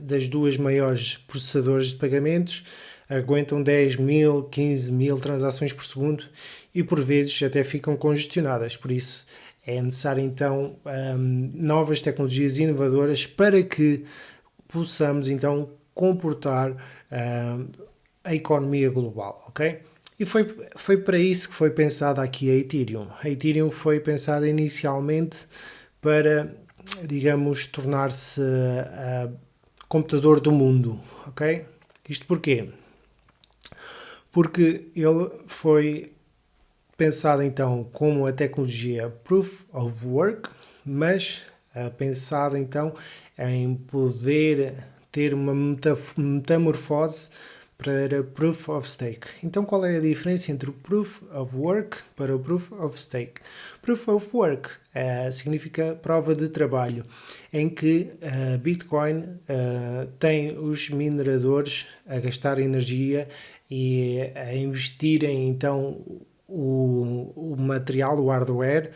das duas maiores processadores de pagamentos, aguentam 10 mil, 15 mil transações por segundo e por vezes até ficam congestionadas. Por isso é necessário então novas tecnologias inovadoras para que possamos então comportar a economia global, ok? E foi para isso que foi pensada aqui a Ethereum. A Ethereum foi pensada inicialmente para, digamos, tornar-se computador do mundo, ok? Isto porquê? Porque ele foi pensado então como a tecnologia Proof of Work, mas pensado então em poder ter uma metamorfose para Proof of Stake. Então qual é a diferença entre o Proof of Work para o Proof of Stake? Proof of Work significa prova de trabalho, em que Bitcoin tem os mineradores a gastar energia e a investirem então o material, o hardware,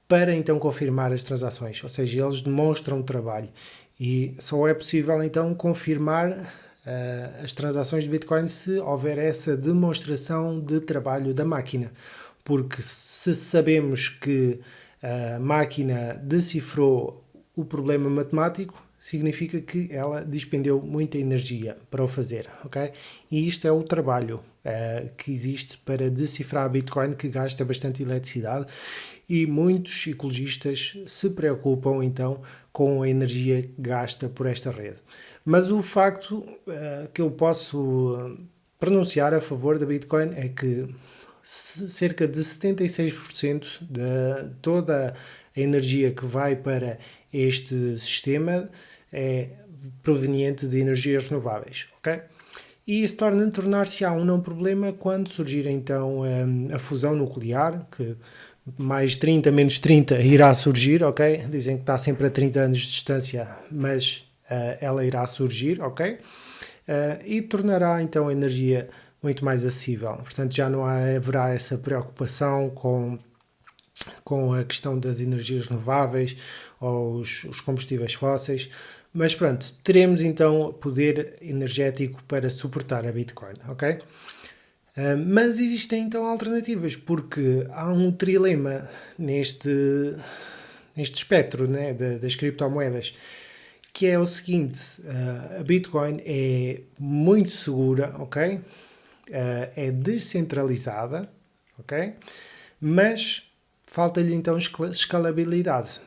para então confirmar as transações, ou seja, eles demonstram trabalho e só é possível então confirmar as transações de Bitcoin se houver essa demonstração de trabalho da máquina, porque se sabemos que a máquina decifrou o problema matemático, significa que ela despendeu muita energia para o fazer, ok? E isto é o trabalho que existe para decifrar a Bitcoin, que gasta bastante eletricidade e muitos ecologistas se preocupam então com a energia gasta por esta rede. Mas o facto que eu posso pronunciar a favor da Bitcoin é que cerca de 76% de toda a energia que vai para este sistema é proveniente de energias renováveis, ok? E isso tornar-se-á um não problema quando surgir então a fusão nuclear, que mais 30, menos 30 irá surgir, ok? Dizem que está sempre a 30 anos de distância, mas ela irá surgir, ok? E tornará então a energia muito mais acessível. Portanto, já não haverá essa preocupação com a questão das energias renováveis ou os combustíveis fósseis. Mas pronto, teremos então poder energético para suportar a Bitcoin, ok? Mas existem então alternativas, porque há um trilema neste espectro, né, das criptomoedas, que é o seguinte: a Bitcoin é muito segura, ok? É descentralizada, ok? Mas falta-lhe então escalabilidade.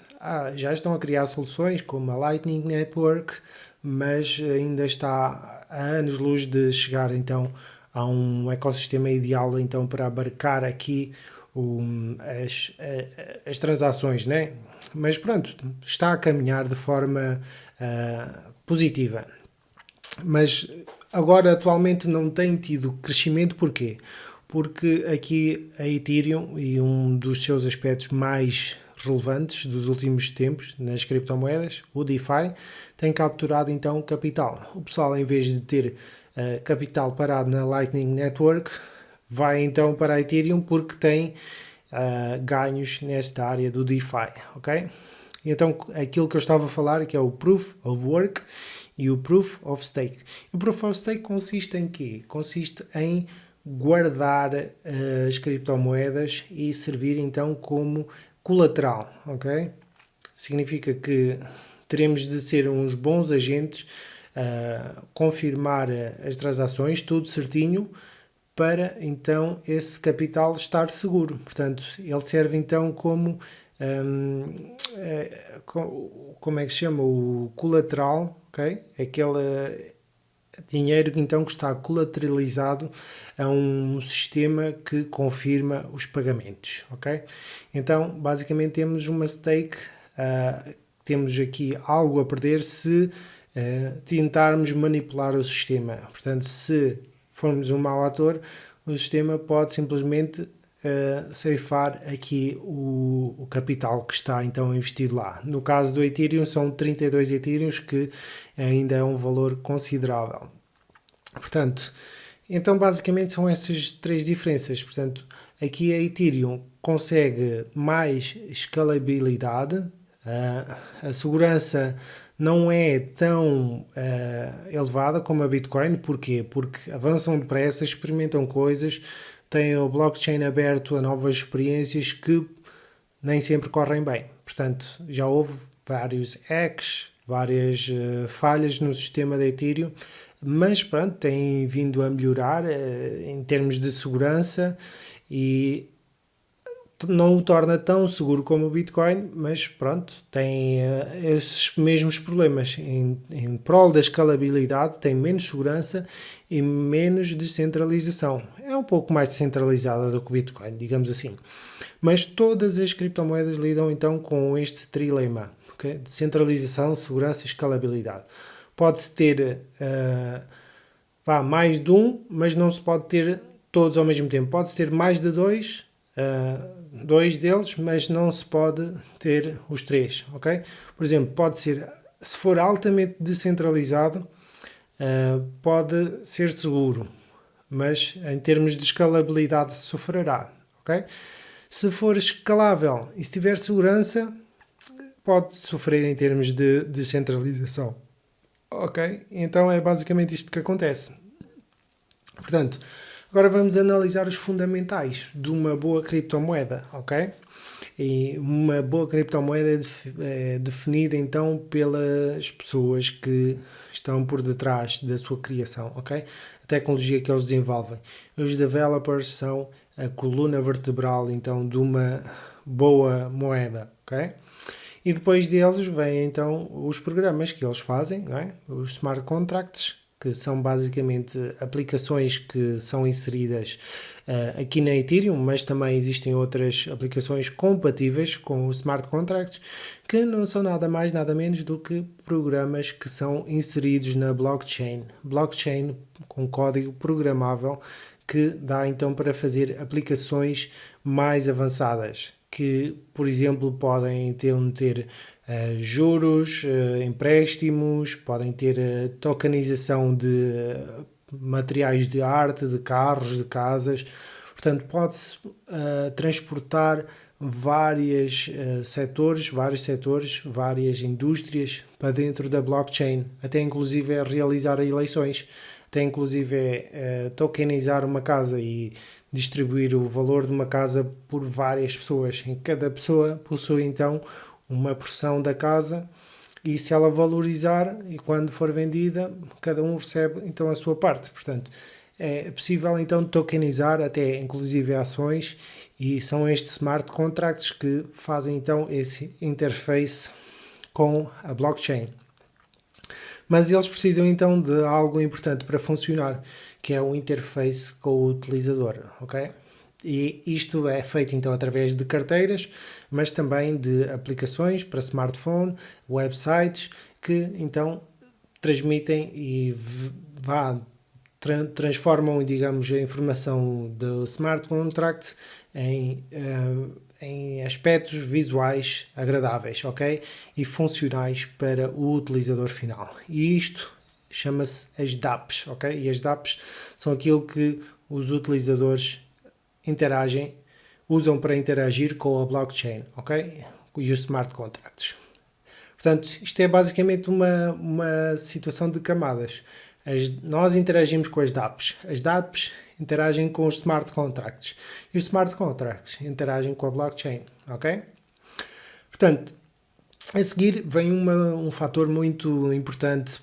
Já estão a criar soluções como a Lightning Network, mas ainda está a anos-luz de chegar então a um ecossistema ideal então para abarcar aqui as transações, né? Mas pronto, está a caminhar de forma positiva. Mas agora atualmente não tem tido crescimento, porquê? Porque aqui a Ethereum, e um dos seus aspectos mais relevantes dos últimos tempos nas criptomoedas, o DeFi, tem capturado então capital. O pessoal, em vez de ter capital parado na Lightning Network, vai então para a Ethereum porque tem ganhos nesta área do DeFi, ok? Então, aquilo que eu estava a falar, que é o Proof of Work e o Proof of Stake. O Proof of Stake consiste em quê? Consiste em guardar as criptomoedas e servir então como colateral, ok? Significa que teremos de ser uns bons agentes, confirmar as transações, tudo certinho, para então esse capital estar seguro. Portanto, ele serve então como como é que se chama? O colateral, ok? Aquele dinheiro então que está colateralizado a um sistema que confirma os pagamentos, ok? Então, basicamente temos uma stake, temos aqui algo a perder se tentarmos manipular o sistema. Portanto, se formos um mau ator, o sistema pode simplesmente ceifar aqui o capital que está então investido lá. No caso do Ethereum, são 32 Ethereums, que ainda é um valor considerável. Portanto, então basicamente são essas três diferenças. Portanto, aqui a Ethereum consegue mais escalabilidade, a segurança não é tão elevada como a Bitcoin. Porquê? Porque avançam depressa, experimentam coisas, têm o blockchain aberto a novas experiências que nem sempre correm bem. Portanto, já houve vários hacks, várias falhas no sistema da Ethereum, mas pronto, tem vindo a melhorar em termos de segurança e não o torna tão seguro como o Bitcoin, mas pronto, tem esses mesmos problemas. Em prol da escalabilidade, tem menos segurança e menos descentralização. É um pouco mais descentralizada do que o Bitcoin, digamos assim. Mas todas as criptomoedas lidam então com este trilema, okay? Descentralização, segurança e escalabilidade. Pode-se ter mais de um, mas não se pode ter todos ao mesmo tempo. Pode-se ter mais de dois, dois deles, mas não se pode ter os três, ok? Por exemplo, pode ser, se for altamente descentralizado, pode ser seguro, mas em termos de escalabilidade sofrerá, ok? Se for escalável e se tiver segurança, pode sofrer em termos de descentralização, ok? Então é basicamente isto que acontece. Portanto, agora vamos analisar os fundamentais de uma boa criptomoeda, ok? E uma boa criptomoeda é definida então pelas pessoas que estão por detrás da sua criação, ok? A tecnologia que eles desenvolvem. Os developers são a coluna vertebral então de uma boa moeda, ok? E depois deles vêm então os programas que eles fazem, não é? Os smart contracts, que são basicamente aplicações que são inseridas aqui na Ethereum, mas também existem outras aplicações compatíveis com o smart contracts, que não são nada mais, nada menos do que programas que são inseridos na blockchain. Blockchain com código programável que dá então para fazer aplicações mais avançadas, que, por exemplo, podem ter juros, empréstimos, podem ter tokenização de materiais de arte, de carros, de casas. Portanto, pode-se transportar vários setores, várias indústrias para dentro da blockchain, até inclusive realizar eleições, até inclusive tokenizar uma casa e distribuir o valor de uma casa por várias pessoas. Em cada pessoa possui então uma porção da casa e se ela valorizar e quando for vendida, cada um recebe então a sua parte. Portanto, é possível então tokenizar até inclusive ações e são estes smart contracts que fazem então esse interface com a blockchain. Mas eles precisam então de algo importante para funcionar, que é o interface com o utilizador, ok? E isto é feito então através de carteiras, mas também de aplicações para smartphone, websites, que então transmitem e transformam, digamos, a informação do smart contract em aspectos visuais agradáveis, ok? E funcionais para o utilizador final. E isto chama-se as dApps, ok? E as dApps são aquilo que os utilizadores usam para interagir com a blockchain, ok? E os smart contracts. Portanto, isto é basicamente uma situação de camadas. Nós interagimos com as dApps. As dApps interagem com os smart contracts. E os smart contracts interagem com a blockchain, ok? Portanto, a seguir vem um fator muito importante,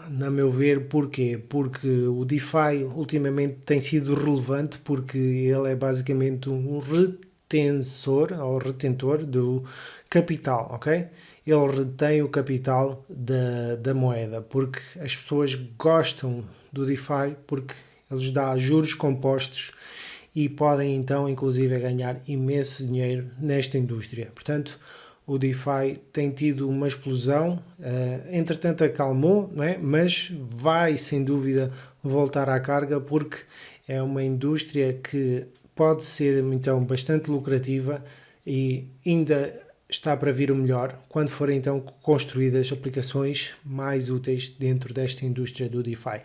na meu ver. Porquê? Porque o DeFi ultimamente tem sido relevante porque ele é basicamente um retentor do capital, ok? Ele retém o capital da moeda, porque as pessoas gostam do DeFi porque eles dão juros compostos e podem então inclusive ganhar imenso dinheiro nesta indústria. Portanto, o DeFi tem tido uma explosão, entretanto acalmou, não é? Mas vai sem dúvida voltar à carga porque é uma indústria que pode ser então bastante lucrativa e ainda está para vir o melhor quando forem então construídas aplicações mais úteis dentro desta indústria do DeFi,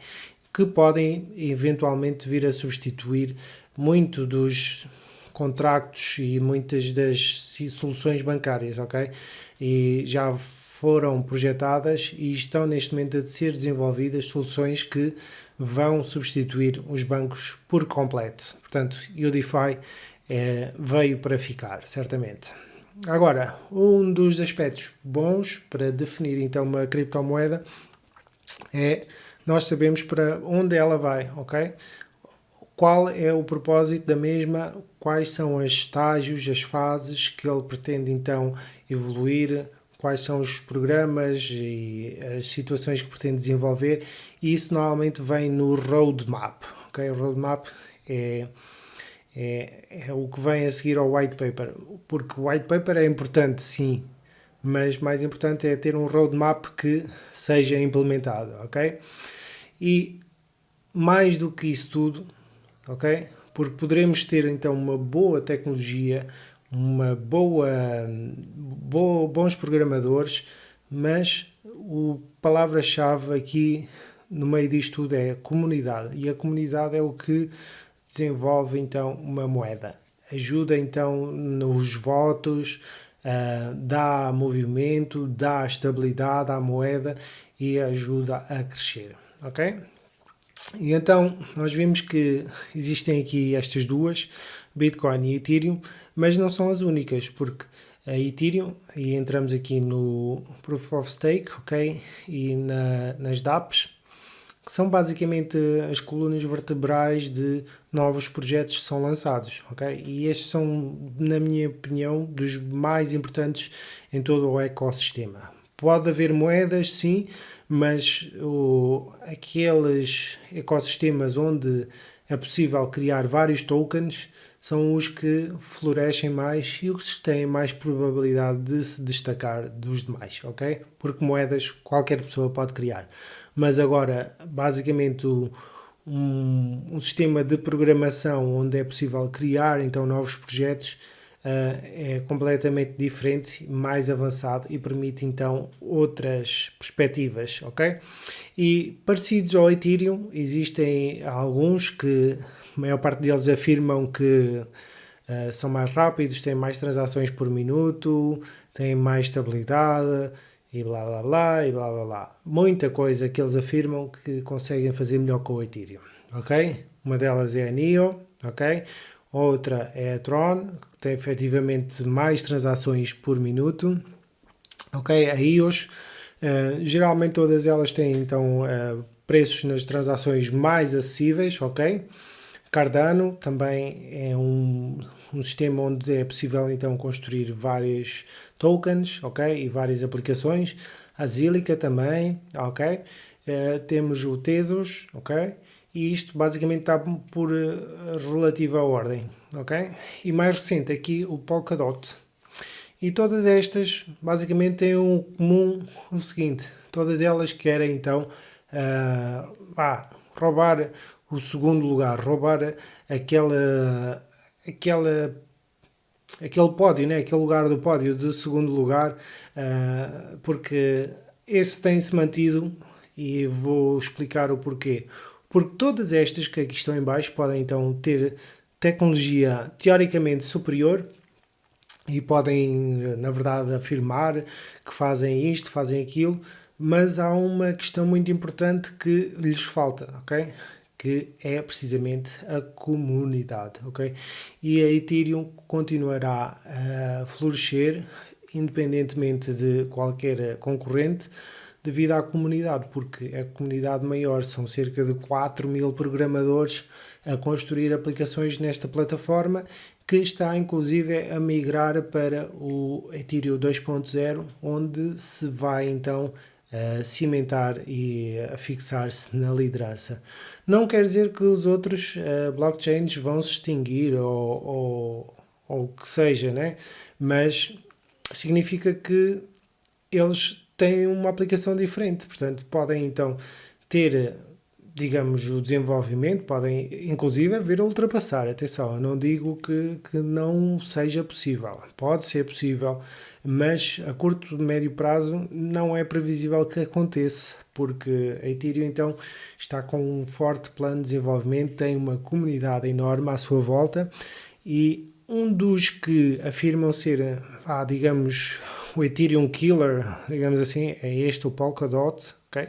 que podem eventualmente vir a substituir muito dos contratos e muitas das soluções bancárias, ok? E já foram projetadas e estão neste momento a ser desenvolvidas soluções que vão substituir os bancos por completo. Portanto, o DeFi veio para ficar, certamente. Agora, um dos aspectos bons para definir então uma criptomoeda é nós sabemos para onde ela vai, ok? Qual é o propósito da mesma, quais são os estágios, as fases que ele pretende então evoluir, quais são os programas e as situações que pretende desenvolver, e isso normalmente vem no roadmap, ok? O roadmap é o que vem a seguir ao white paper, porque o white paper é importante, sim, mas mais importante é ter um roadmap que seja implementado, ok? E mais do que isso tudo, ok? Porque poderemos ter então uma boa tecnologia, bons programadores, mas a palavra-chave aqui no meio disto tudo é comunidade, e a comunidade é o que desenvolve então uma moeda, ajuda então nos votos, dá movimento, dá estabilidade à moeda e ajuda a crescer, ok? E então nós vimos que existem aqui estas duas, Bitcoin e Ethereum, mas não são as únicas, porque a Ethereum, e entramos aqui no Proof of Stake, ok? E nas dApps, que são basicamente as colunas vertebrais de novos projetos que são lançados, ok? E estes são, na minha opinião, dos mais importantes em todo o ecossistema. pode haver moedas, sim, mas aqueles ecossistemas onde é possível criar vários tokens são os que florescem mais e os que têm mais probabilidade de se destacar dos demais, ok? Porque moedas qualquer pessoa pode criar. Mas agora, basicamente, um sistema de programação onde é possível criar então novos projetos é completamente diferente, mais avançado e permite então outras perspectivas, ok? E parecidos ao Ethereum, existem alguns que a maior parte deles afirmam que são mais rápidos, têm mais transações por minuto, têm mais estabilidade e blá blá blá e blá blá blá. Muita coisa que eles afirmam que conseguem fazer melhor com o Ethereum, ok? Uma delas é a NEO, ok? Outra é a Tron, que tem efetivamente mais transações por minuto, ok? A EOS, geralmente todas elas têm então preços nas transações mais acessíveis, ok? Cardano também é um sistema onde é possível então construir vários tokens, ok? E várias aplicações. A Zilliqa também, ok? Temos o Tezos, ok? E isto basicamente está por relativa ordem, ok? E mais recente aqui o Polkadot. E todas estas basicamente têm um comum o seguinte: todas elas querem então roubar o segundo lugar, roubar aquele pódio, né? Aquele lugar do pódio de segundo lugar, porque esse tem-se mantido e vou explicar o porquê. Porque todas estas que aqui estão em baixo podem então ter tecnologia teoricamente superior e podem, na verdade, afirmar que fazem isto, fazem aquilo, mas há uma questão muito importante que lhes falta, ok? Que é precisamente a comunidade, ok? E a Ethereum continuará a florescer independentemente de qualquer concorrente devido à comunidade, porque a comunidade maior são cerca de 4.000 programadores a construir aplicações nesta plataforma, que está inclusive a migrar para o Ethereum 2.0, onde se vai então cimentar e a fixar-se na liderança. Não quer dizer que os outros blockchains vão se extinguir ou o que seja, né? Mas significa que eles têm uma aplicação diferente, portanto podem então ter, digamos, o desenvolvimento, podem inclusive vir a ultrapassar. Atenção, eu não digo que não seja possível, pode ser possível, mas a curto e médio prazo não é previsível que aconteça, porque a Ethereum então está com um forte plano de desenvolvimento, tem uma comunidade enorme à sua volta e um dos que afirmam ser, digamos, o Ethereum Killer, digamos assim, é este, o Polkadot, ok?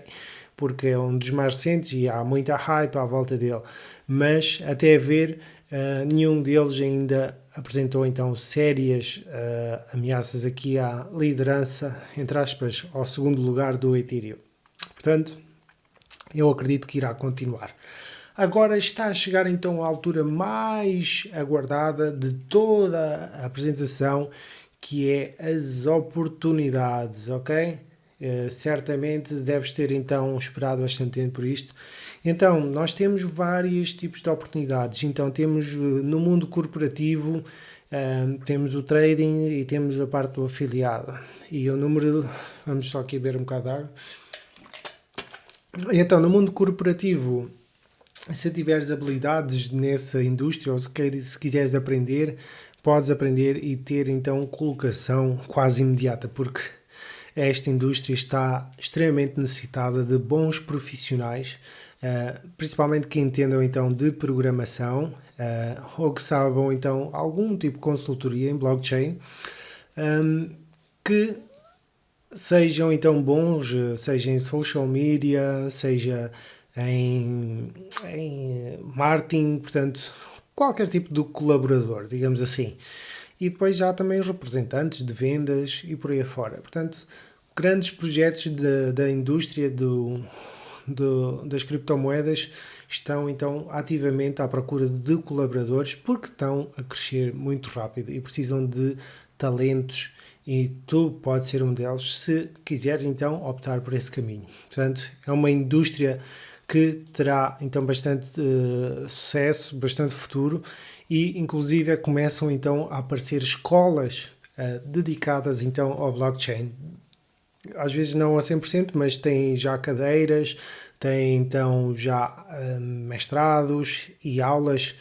Porque é um dos mais recentes e há muita hype à volta dele. Mas, até ver, nenhum deles ainda apresentou então sérias ameaças aqui à liderança, entre aspas, ao segundo lugar do Ethereum. Portanto, eu acredito que irá continuar. Agora está a chegar então a altura mais aguardada de toda a apresentação, que é as oportunidades, ok? Certamente deves ter então esperado bastante tempo por isto. Então, nós temos vários tipos de oportunidades. Então, temos no mundo corporativo, temos o trading e temos a parte do afiliado. E o número, vamos só aqui beber um bocado de água. Então, no mundo corporativo, se tiveres habilidades nessa indústria ou se quiseres aprender, podes aprender e ter então colocação quase imediata, porque esta indústria está extremamente necessitada de bons profissionais, principalmente que entendam então de programação ou que saibam então algum tipo de consultoria em blockchain, que sejam então bons, seja em social media, seja em marketing, portanto, qualquer tipo de colaborador, digamos assim. E depois já também os representantes de vendas e por aí afora. Portanto, grandes projetos da indústria das criptomoedas estão então ativamente à procura de colaboradores porque estão a crescer muito rápido e precisam de talentos e tu podes ser um deles se quiseres então optar por esse caminho. Portanto, é uma indústria que terá então bastante sucesso, bastante futuro e inclusive começam então a aparecer escolas dedicadas então ao blockchain. Às vezes não a 100%, mas tem já cadeiras, tem então já mestrados e aulas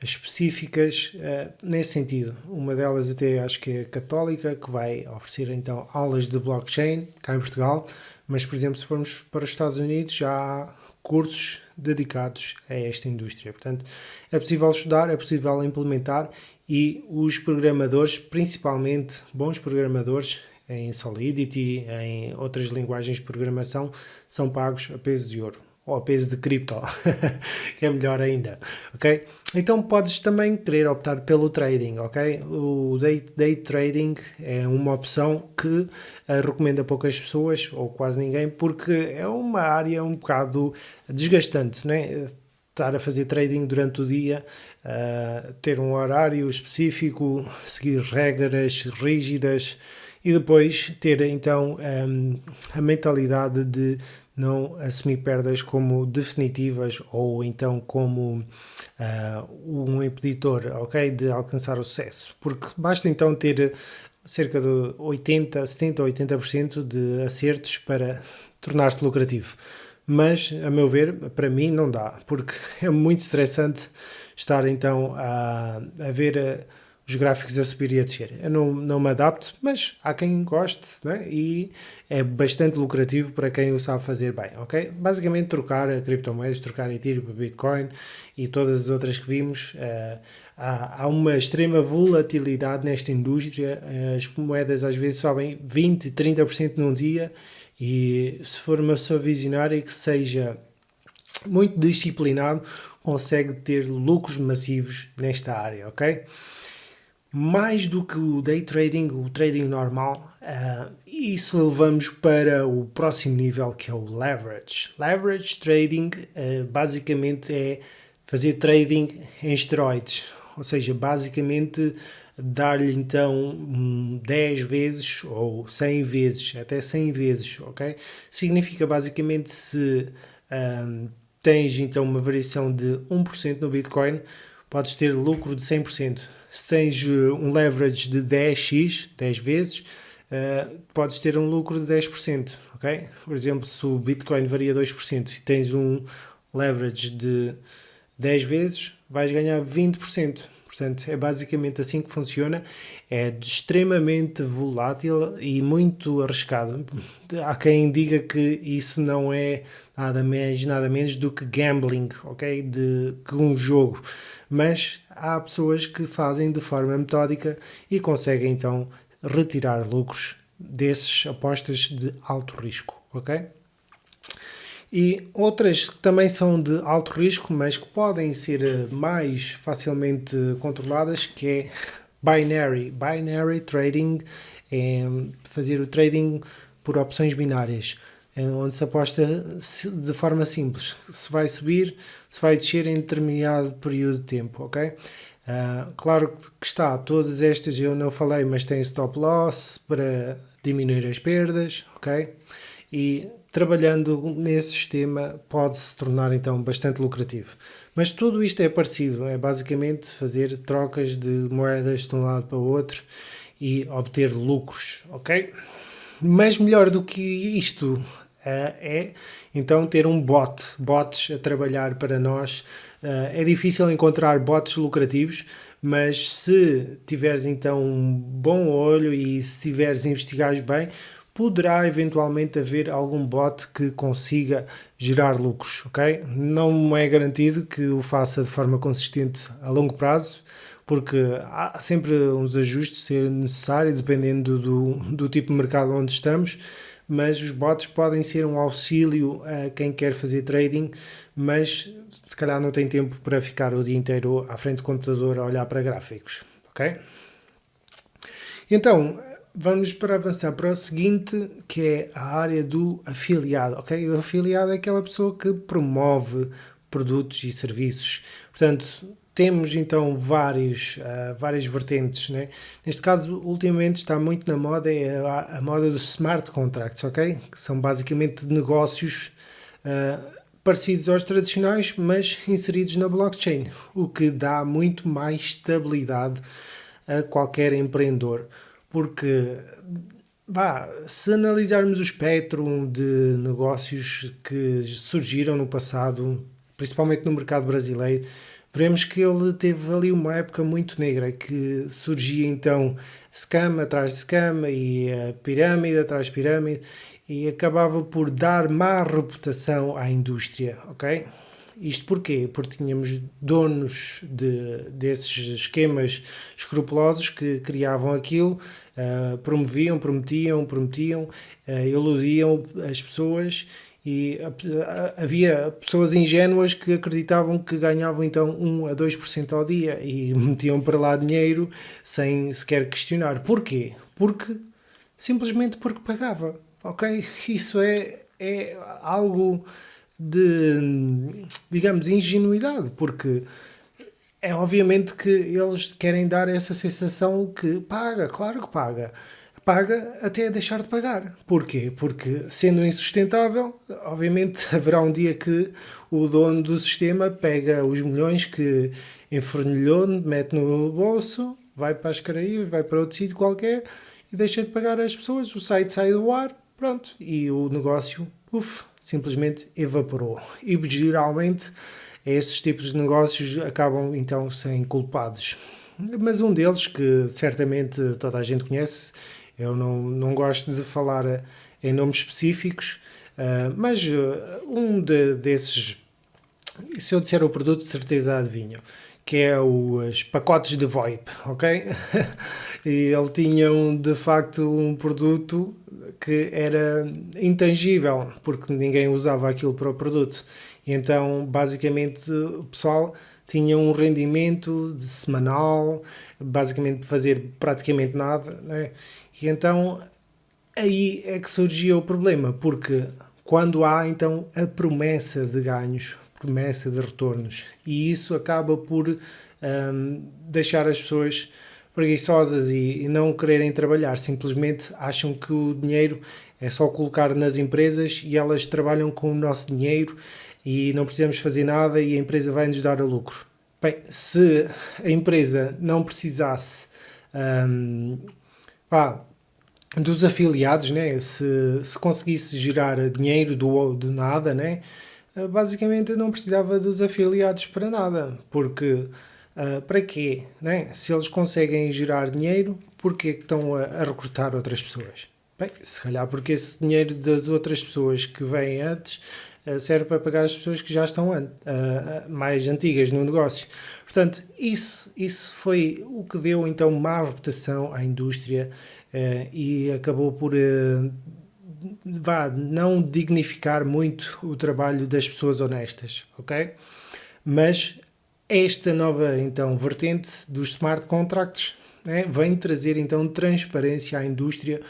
específicas nesse sentido. Uma delas até acho que é católica, que vai oferecer então aulas de blockchain cá em Portugal, mas por exemplo se formos para os Estados Unidos já há cursos dedicados a esta indústria. Portanto, é possível estudar, é possível implementar e os programadores, principalmente bons programadores em Solidity, em outras linguagens de programação, são pagos a peso de ouro ou a peso de cripto, que é melhor ainda, ok? Então podes também querer optar pelo trading, ok? O day trading é uma opção que recomendo a poucas pessoas, ou quase ninguém, porque é uma área um bocado desgastante, né? Estar a fazer trading durante o dia, ter um horário específico, seguir regras rígidas e depois ter então a mentalidade de não assumir perdas como definitivas ou então como um impeditor, ok, de alcançar o sucesso. Porque basta então ter cerca de 70 ou 80% de acertos para tornar-se lucrativo. Mas, a meu ver, para mim não dá, porque é muito estressante estar então a ver os gráficos a subir e a descer. Eu não me adapto, mas há quem goste, né? E é bastante lucrativo para quem o sabe fazer bem, ok? Basicamente trocar a criptomoedas, trocar Ethereum por Bitcoin e todas as outras que vimos, há uma extrema volatilidade nesta indústria, as moedas às vezes sobem 20, 30% num dia e se for uma pessoa visionária que seja muito disciplinado, consegue ter lucros massivos nesta área, ok? Mais do que o day trading, o trading normal, isso levamos para o próximo nível que é o leverage. Leverage trading basicamente é fazer trading em esteroides, ou seja, basicamente dar-lhe então 10 vezes ou 100 vezes, até 100 vezes, ok? Significa basicamente se tens então uma variação de 1% no Bitcoin, podes ter lucro de 100%. Se tens um leverage de 10x, 10 vezes, podes ter um lucro de 10%, ok? Por exemplo, se o Bitcoin varia 2% e tens um leverage de 10 vezes, vais ganhar 20%. Portanto, é basicamente assim que funciona. É extremamente volátil e muito arriscado. Há quem diga que isso não é nada mais, nada menos do que gambling, ok? Que um jogo. Mas há pessoas que fazem de forma metódica e conseguem então retirar lucros dessas apostas de alto risco, ok? E outras que também são de alto risco, mas que podem ser mais facilmente controladas, que é binary. Binary trading é fazer o trading por opções binárias, onde se aposta de forma simples, se vai subir, se vai descer em determinado período de tempo, ok? Claro que está, todas estas eu não falei, mas tem stop loss para diminuir as perdas, ok? E trabalhando nesse sistema pode-se tornar então bastante lucrativo. Mas tudo isto é parecido, é basicamente fazer trocas de moedas de um lado para o outro e obter lucros, ok? Mas melhor do que isto é então ter um bots a trabalhar para nós. É difícil encontrar bots lucrativos, mas se tiveres então um bom olho e se tiveres investigares bem, poderá eventualmente haver algum bot que consiga gerar lucros, ok? Não é garantido que o faça de forma consistente a longo prazo, porque há sempre uns ajustes a ser necessários dependendo do tipo de mercado onde estamos, mas os bots podem ser um auxílio a quem quer fazer trading, mas se calhar não tem tempo para ficar o dia inteiro à frente do computador a olhar para gráficos, ok? Então, vamos para avançar para o seguinte, que é a área do afiliado, ok? O afiliado é aquela pessoa que promove produtos e serviços. Portanto, temos então várias vertentes, né? Neste caso, ultimamente está muito na moda a moda dos smart contracts, ok? Que são basicamente negócios parecidos aos tradicionais, mas inseridos na blockchain, o que dá muito mais estabilidade a qualquer empreendedor, porque se analisarmos o espectro de negócios que surgiram no passado, principalmente no mercado brasileiro, veremos que ele teve ali uma época muito negra, que surgia então scam atrás de scam e pirâmide atrás de pirâmide, e acabava por dar má reputação à indústria, ok? Isto porquê? Porque tínhamos donos desses esquemas escrupulosos que criavam aquilo, prometiam, iludiam as pessoas e havia pessoas ingênuas que acreditavam que ganhavam então 1 a 2% ao dia e metiam para lá dinheiro sem sequer questionar. Porquê? Simplesmente porque pagava, ok? Isso é algo de, digamos, ingenuidade, porque é obviamente que eles querem dar essa sensação que paga, claro que paga. Paga até deixar de pagar. Porquê? Porque, sendo insustentável, obviamente haverá um dia que o dono do sistema pega os milhões que enfornilhou, mete no bolso, vai para as Caraíbas, vai para outro sítio qualquer e deixa de pagar às pessoas, o site sai do ar, pronto, e o negócio, simplesmente evaporou. E geralmente esses tipos de negócios acabam então sem culpados. Mas um deles, que certamente toda a gente conhece, eu não gosto de falar em nomes específicos, mas desses, se eu disser o produto, de certeza adivinham, que é os pacotes de VoIP, ok? E ele tinha de facto um produto que era intangível, porque ninguém usava aquilo para o produto. E então, basicamente, o pessoal tinha um rendimento semanal, basicamente de fazer praticamente nada, né? E então, aí é que surgia o problema, porque quando há então a promessa de ganhos, promessa de retornos, e isso acaba por deixar as pessoas preguiçosas e não quererem trabalhar, simplesmente acham que o dinheiro é só colocar nas empresas e elas trabalham com o nosso dinheiro e não precisamos fazer nada e a empresa vai nos dar a lucro. Bem, se a empresa não precisasse dos afiliados, né? Se conseguisse gerar dinheiro do nada, né? Basicamente não precisava dos afiliados para nada, porque para quê? Né? Se eles conseguem gerar dinheiro, porquê que estão a recrutar outras pessoas? Bem, se calhar porque esse dinheiro das outras pessoas que vêm antes serve para pagar as pessoas que já estão mais antigas no negócio. Portanto, isso foi o que deu então má reputação à indústria e acabou por não dignificar muito o trabalho das pessoas honestas, ok? Mas esta nova então vertente dos smart contracts vem trazer então transparência à indústria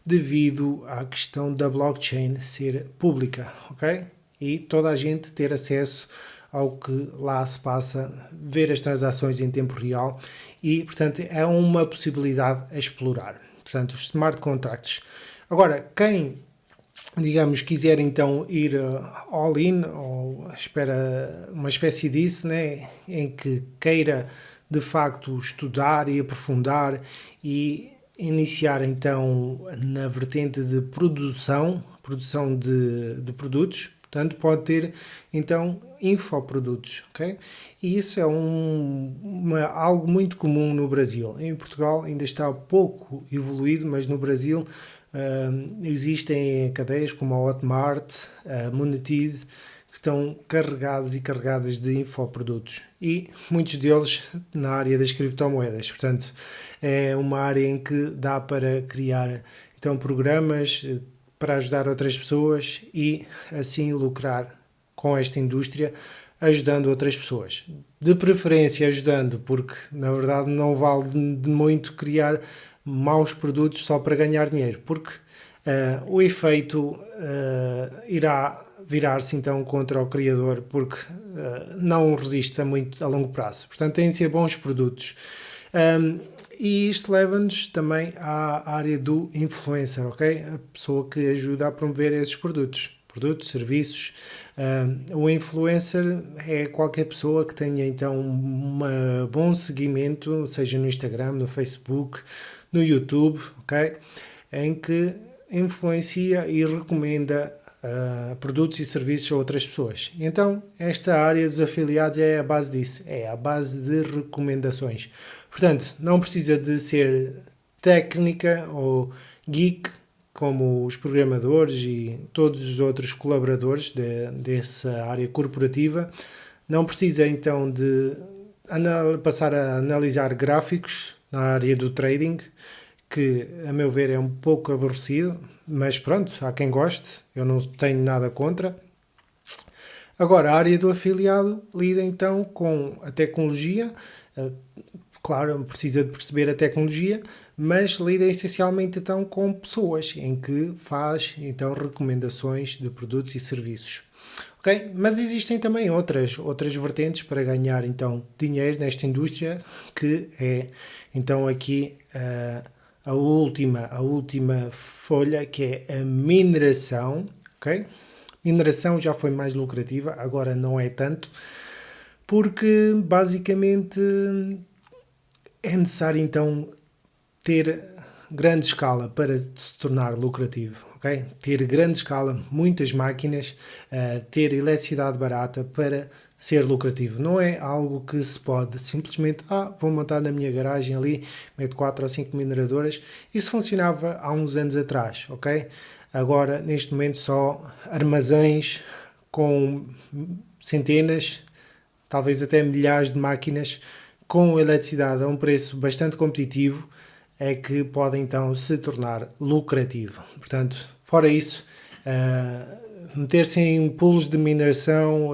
devido à questão da blockchain ser pública, ok? E toda a gente ter acesso ao que lá se passa, ver as transações em tempo real e, portanto, é uma possibilidade a explorar. Portanto, os smart contracts. Agora, quem, digamos, quiser então ir all-in, ou espera uma espécie disso, né, em que queira de facto estudar e aprofundar e iniciar então na vertente de produção de produtos, portanto pode ter então infoprodutos, ok? E isso é algo muito comum no Brasil. Em Portugal ainda está pouco evoluído, mas no Brasil existem cadeias como a Hotmart, a Monetize, que estão carregadas e carregadas de infoprodutos e muitos deles na área das criptomoedas. Portanto, é uma área em que dá para criar então programas para ajudar outras pessoas e assim lucrar com esta indústria, ajudando outras pessoas. De preferência ajudando, porque na verdade não vale de muito criar maus produtos só para ganhar dinheiro, porque o efeito irá virar-se então contra o criador porque não resiste a longo prazo. Portanto, têm de ser bons produtos. E isto leva-nos também à área do influencer, ok? A pessoa que ajuda a promover esses produtos, serviços. O influencer é qualquer pessoa que tenha então um bom seguimento, seja no Instagram, no Facebook, no YouTube, ok? Em que influencia e recomenda produtos e serviços a outras pessoas. Então, esta área dos afiliados é a base disso, é a base de recomendações. Portanto, não precisa de ser técnica ou geek, como os programadores e todos os outros colaboradores dessa área corporativa. Não precisa então de passar a analisar gráficos na área do trading, que a meu ver é um pouco aborrecido, mas pronto, há quem goste, eu não tenho nada contra. Agora, a área do afiliado lida então com a tecnologia, claro, precisa de perceber a tecnologia, mas lida essencialmente então com pessoas, em que faz então recomendações de produtos e serviços. Okay? Mas existem também outras vertentes para ganhar então dinheiro nesta indústria, que é então aqui a última folha, que é a mineração, ok? Mineração já foi mais lucrativa, agora não é tanto, porque basicamente é necessário então ter grande escala para se tornar lucrativo, ok? Ter grande escala, muitas máquinas, ter eletricidade barata para ser lucrativo. Não é algo que se pode simplesmente, vou montar na minha garagem ali, meto 4 ou 5 mineradoras. Isso funcionava há uns anos atrás, ok? Agora, neste momento, só armazéns com centenas, talvez até milhares de máquinas com eletricidade a um preço bastante competitivo é que pode então se tornar lucrativo. Portanto, fora isso, meter-se em pools de mineração,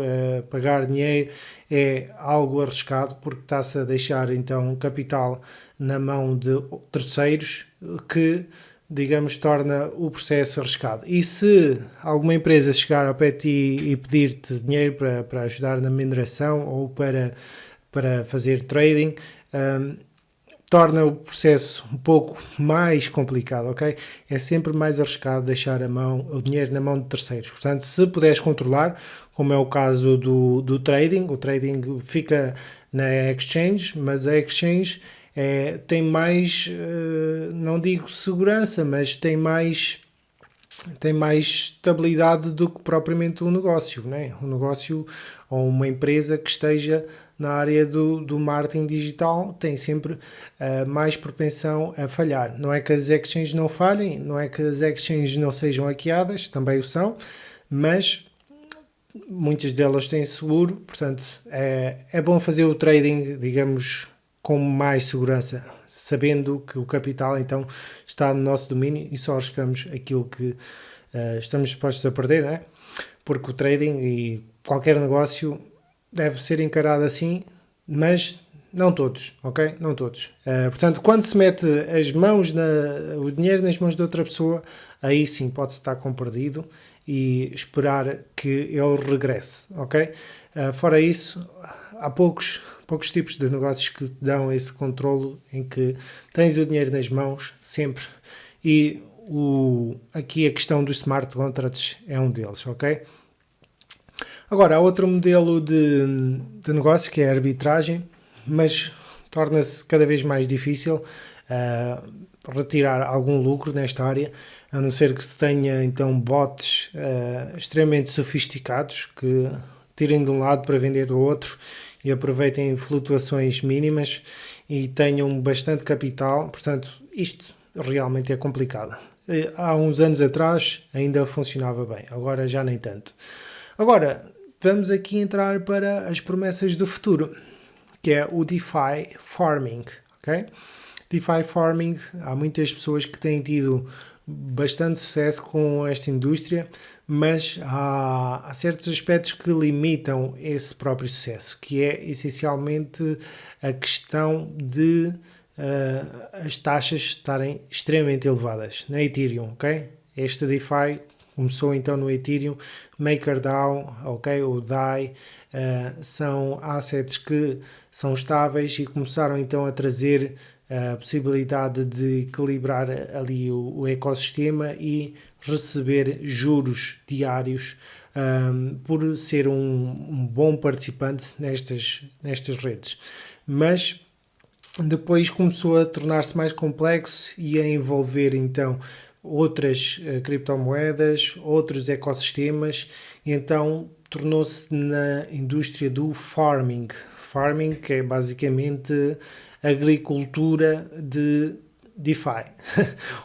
pagar dinheiro, é algo arriscado, porque está-se a deixar então capital na mão de terceiros, que, digamos, torna o processo arriscado. E se alguma empresa chegar ao pé de ti e pedir-te dinheiro para ajudar na mineração ou para fazer trading, torna o processo um pouco mais complicado, ok? É sempre mais arriscado deixar o dinheiro na mão de terceiros. Portanto, se puderes controlar, como é o caso do trading, o trading fica na exchange, mas a exchange tem mais, não digo segurança, mas tem mais estabilidade do que propriamente um negócio, né? Um negócio ou uma empresa que esteja na área do marketing digital tem sempre mais propensão a falhar. Não é que as exchanges não falhem, não é que as exchanges não sejam hackeadas, também o são, mas muitas delas têm seguro, portanto é bom fazer o trading, digamos, com mais segurança, sabendo que o capital então está no nosso domínio e só arriscamos aquilo que estamos dispostos a perder, não é? Porque o trading e qualquer negócio deve ser encarado assim, mas não todos, ok? Não todos. Portanto, quando se mete o dinheiro nas mãos de outra pessoa, aí sim pode-se estar com perdido e esperar que ele regresse, ok? Fora isso, há poucos tipos de negócios que te dão esse controlo em que tens o dinheiro nas mãos sempre, e aqui a questão dos smart contracts é um deles, ok? Agora, há outro modelo de negócio que é a arbitragem, mas torna-se cada vez mais difícil retirar algum lucro nesta área, a não ser que se tenha então bots extremamente sofisticados que tirem de um lado para vender do outro e aproveitem flutuações mínimas e tenham bastante capital. Portanto, isto realmente é complicado. Há uns anos atrás ainda funcionava bem, agora já nem tanto. Agora, vamos aqui entrar para as promessas do futuro, que é o DeFi Farming, ok? DeFi Farming, há muitas pessoas que têm tido bastante sucesso com esta indústria, mas há certos aspectos que limitam esse próprio sucesso, que é essencialmente a questão de as taxas estarem extremamente elevadas na Ethereum, ok? Esta DeFi, começou então no Ethereum, MakerDAO, ok, o DAI, são assets que são estáveis e começaram então a trazer a possibilidade de equilibrar ali o ecossistema e receber juros diários por ser um bom participante nestas redes. Mas depois começou a tornar-se mais complexo e a envolver então outras criptomoedas, outros ecossistemas, e então tornou-se na indústria do farming. Farming, que é basicamente agricultura de DeFi,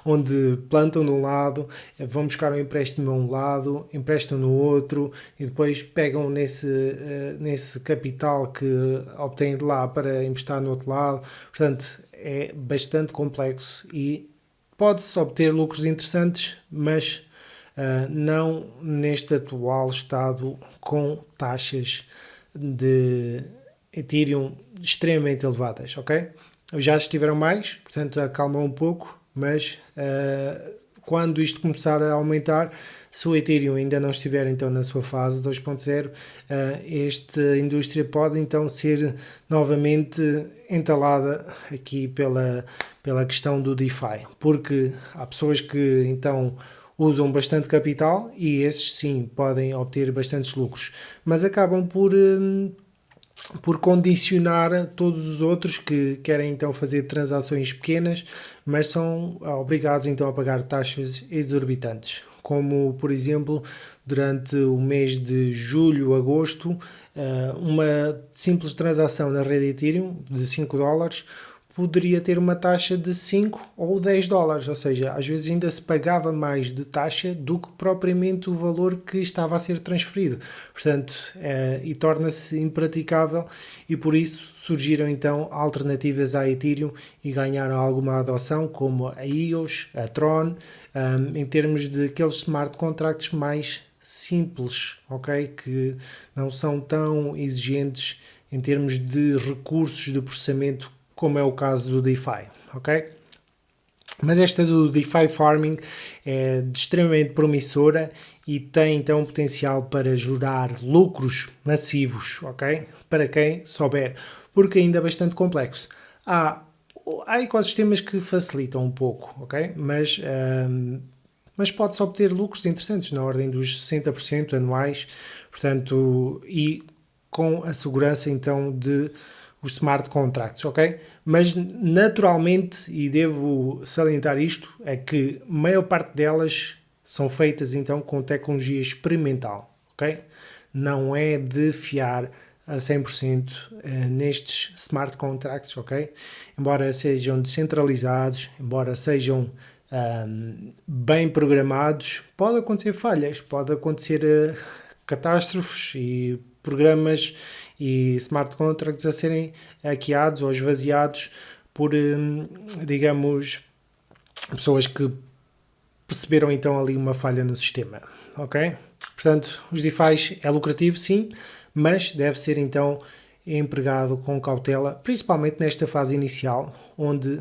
onde plantam de um lado, vão buscar um empréstimo a um lado, emprestam no outro e depois pegam nesse capital que obtêm de lá para emprestar no outro lado. Portanto, é bastante complexo e pode-se obter lucros interessantes, mas não neste atual estado com taxas de Ethereum extremamente elevadas, ok? Já estiveram mais, portanto acalma um pouco, mas quando isto começar a aumentar, se o Ethereum ainda não estiver então na sua fase 2.0, esta indústria pode então ser novamente entalada aqui pela questão do DeFi, porque há pessoas que então usam bastante capital e esses sim podem obter bastantes lucros, mas acabam por condicionar todos os outros que querem então fazer transações pequenas, mas são obrigados então a pagar taxas exorbitantes. Como, por exemplo, durante o mês de julho, agosto, uma simples transação na rede Ethereum de $5 poderia ter uma taxa de 5 ou 10 dólares, ou seja, às vezes ainda se pagava mais de taxa do que propriamente o valor que estava a ser transferido. Portanto, e torna-se impraticável e por isso surgiram então alternativas à Ethereum e ganharam alguma adoção, como a EOS, a Tron, em termos de aqueles smart contracts mais simples, ok? Que não são tão exigentes em termos de recursos de processamento como é o caso do DeFi, ok? Mas esta do DeFi Farming é extremamente promissora e tem então potencial para gerar lucros massivos, ok? Para quem souber, porque ainda é bastante complexo. Há ecossistemas que facilitam um pouco, ok? Mas pode-se obter lucros interessantes na ordem dos 60% anuais, portanto, e com a segurança então de os smart contracts, ok? Mas naturalmente, e devo salientar isto, é que a maior parte delas são feitas então com tecnologia experimental, ok? Não é de fiar a 100% nestes smart contracts, ok? Embora sejam descentralizados, embora sejam bem programados, pode acontecer falhas, pode acontecer catástrofes e programas e smart contracts a serem hackeados ou esvaziados por, digamos, pessoas que perceberam então ali uma falha no sistema, ok? Portanto, os DeFi é lucrativo sim, mas deve ser então empregado com cautela, principalmente nesta fase inicial, onde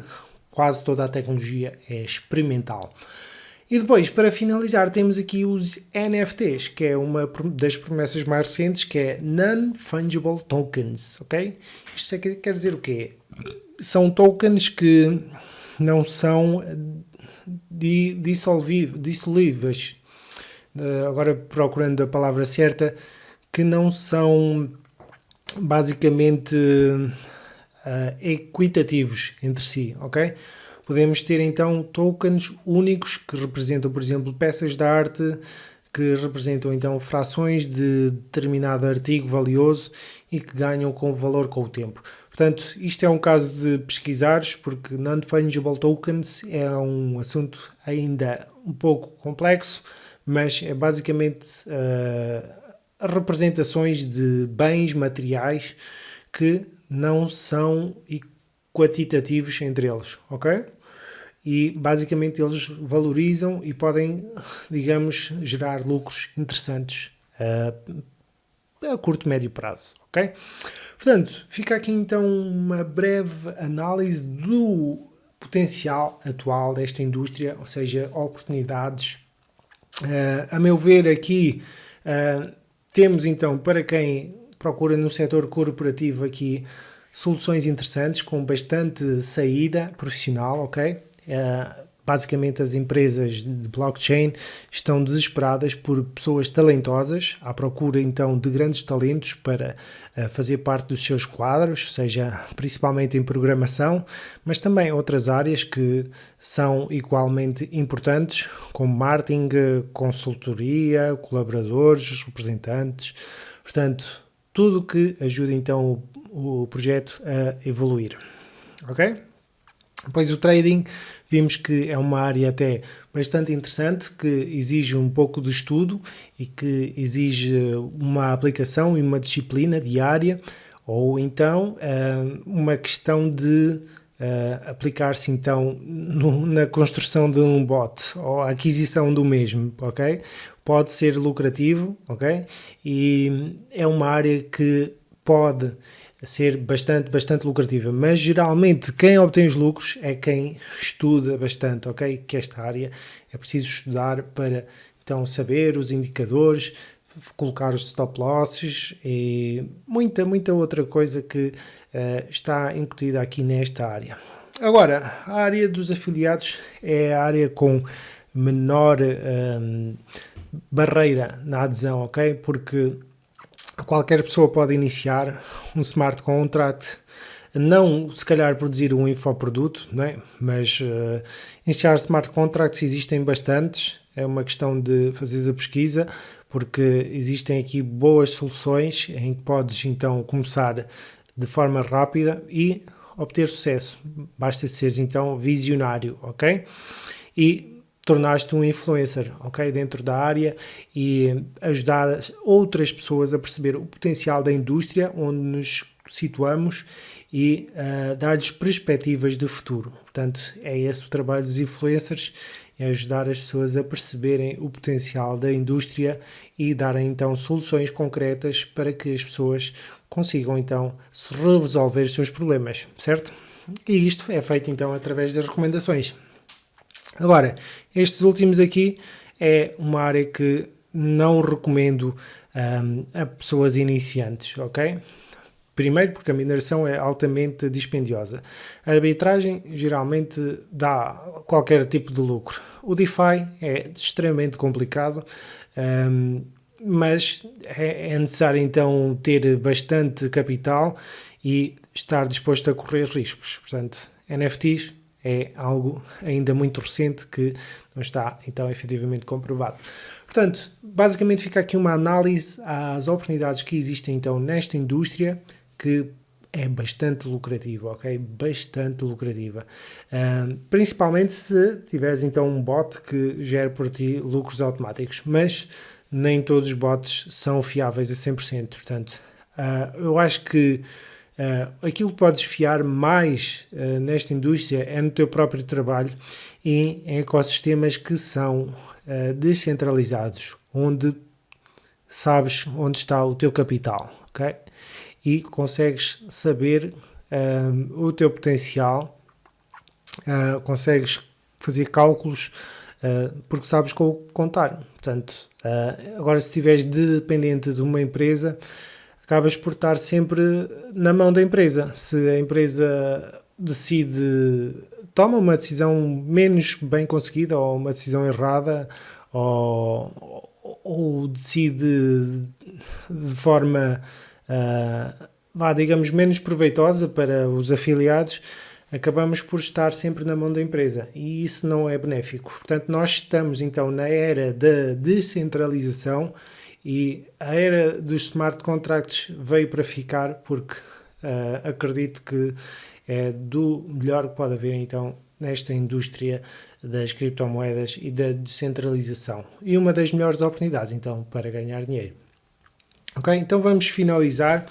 quase toda a tecnologia é experimental. E depois, para finalizar, temos aqui os NFTs, que é uma das promessas mais recentes, que é Non-Fungible Tokens, ok? Isto quer dizer o quê? São tokens que não são dissolvíveis, agora procurando a palavra certa, que não são basicamente equitativos entre si, ok? Podemos ter então tokens únicos que representam, por exemplo, peças de arte, que representam então frações de determinado artigo valioso e que ganham com valor com o tempo. Portanto, isto é um caso de pesquisares, porque Non-Fungible Tokens é um assunto ainda um pouco complexo, mas é basicamente representações de bens materiais que não são quantitativos entre eles, ok? E basicamente eles valorizam e podem, digamos, gerar lucros interessantes a curto e médio prazo, ok? Portanto, fica aqui então uma breve análise do potencial atual desta indústria, ou seja, oportunidades A meu ver aqui temos então, para quem procura no setor corporativo aqui, soluções interessantes com bastante saída profissional, ok? Basicamente as empresas de blockchain estão desesperadas por pessoas talentosas, à procura então de grandes talentos para fazer parte dos seus quadros, seja principalmente em programação, mas também outras áreas que são igualmente importantes, como marketing, consultoria, colaboradores, representantes, portanto, tudo que ajude então o projeto a evoluir, ok? Depois o trading, vimos que é uma área até bastante interessante, que exige um pouco de estudo e que exige uma aplicação e uma disciplina diária, ou então uma questão de aplicar-se então na construção de um bot ou a aquisição do mesmo, ok? Pode ser lucrativo, ok? E é uma área que pode ser bastante lucrativa, mas geralmente quem obtém os lucros é quem estuda bastante, ok? Que esta área é preciso estudar para então saber os indicadores, colocar os stop losses e muita outra coisa que está incutida aqui nesta área. Agora, a área dos afiliados é a área com menor barreira na adesão, ok? Porque qualquer pessoa pode iniciar um smart contract, não se calhar produzir um infoproduto, não é? Mas iniciar smart contracts existem bastantes, é uma questão de fazeres a pesquisa, porque existem aqui boas soluções em que podes então começar de forma rápida e obter sucesso. Basta seres então visionário, ok? E tornaste um influencer, ok? Dentro da área e ajudar outras pessoas a perceber o potencial da indústria onde nos situamos e dar-lhes perspectivas de futuro. Portanto, é esse o trabalho dos influencers, é ajudar as pessoas a perceberem o potencial da indústria e darem então soluções concretas para que as pessoas consigam então resolver os seus problemas, certo? E isto é feito então através das recomendações. Agora, estes últimos aqui é uma área que não recomendo a pessoas iniciantes, ok? Primeiro porque a mineração é altamente dispendiosa. A arbitragem geralmente dá qualquer tipo de lucro. O DeFi é extremamente complicado, mas é necessário então ter bastante capital e estar disposto a correr riscos. Portanto, NFTs é algo ainda muito recente que não está então efetivamente comprovado. Portanto, basicamente fica aqui uma análise às oportunidades que existem então nesta indústria, que é bastante lucrativa, ok? Bastante lucrativa. Principalmente se tiveres então um bot que gere por ti lucros automáticos, mas nem todos os bots são fiáveis a 100%. Portanto, eu acho que aquilo que podes fiar mais nesta indústria é no teu próprio trabalho e em ecossistemas que são descentralizados, onde sabes onde está o teu capital, ok? E consegues saber o teu potencial, consegues fazer cálculos porque sabes com o que contar. Portanto, agora se estiveres dependente de uma empresa, acabas por estar sempre na mão da empresa. Se a empresa toma uma decisão menos bem conseguida ou uma decisão errada ou decide de forma, digamos, menos proveitosa para os afiliados, acabamos por estar sempre na mão da empresa e isso não é benéfico. Portanto, nós estamos então na era da descentralização e a era dos smart contracts veio para ficar porque acredito que é do melhor que pode haver então nesta indústria das criptomoedas e da descentralização. E uma das melhores oportunidades então para ganhar dinheiro. Ok, então vamos finalizar.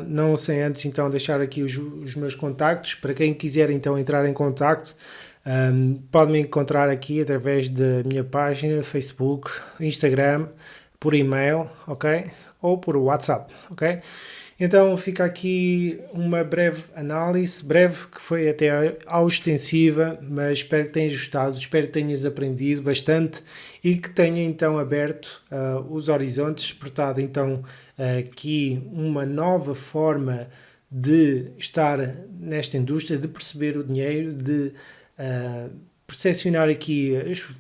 Não sem antes então deixar aqui os meus contactos. Para quem quiser então entrar em contacto, pode-me encontrar aqui através da minha página, Facebook, Instagram, por e-mail, ok? Ou por WhatsApp, ok? Então fica aqui uma breve análise, breve que foi até ao extensiva, mas espero que tenhas gostado, espero que tenhas aprendido bastante e que tenha então aberto os horizontes, despertado então aqui uma nova forma de estar nesta indústria, de perceber o dinheiro, de percepcionar aqui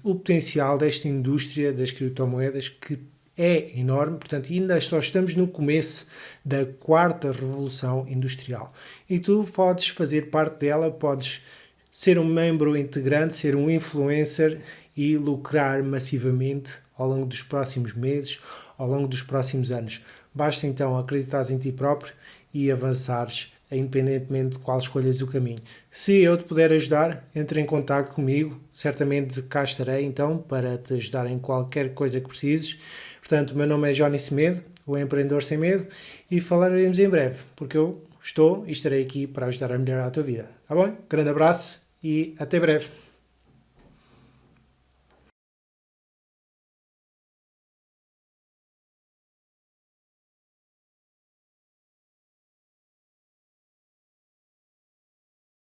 o potencial desta indústria das criptomoedas que é enorme, portanto ainda só estamos no começo da quarta revolução industrial e tu podes fazer parte dela, podes ser um membro integrante, ser um influencer e lucrar massivamente ao longo dos próximos meses, ao longo dos próximos anos. Basta então acreditares em ti próprio e avançares independentemente de qual escolhas o caminho. Se eu te puder ajudar, entre em contato comigo, certamente cá estarei então para te ajudar em qualquer coisa que precises. Portanto, o meu nome é Johnny Semedo, o Empreendedor Sem Medo, e falaremos em breve, porque eu estou e estarei aqui para ajudar a melhorar a tua vida. Tá bom? Grande abraço e até breve.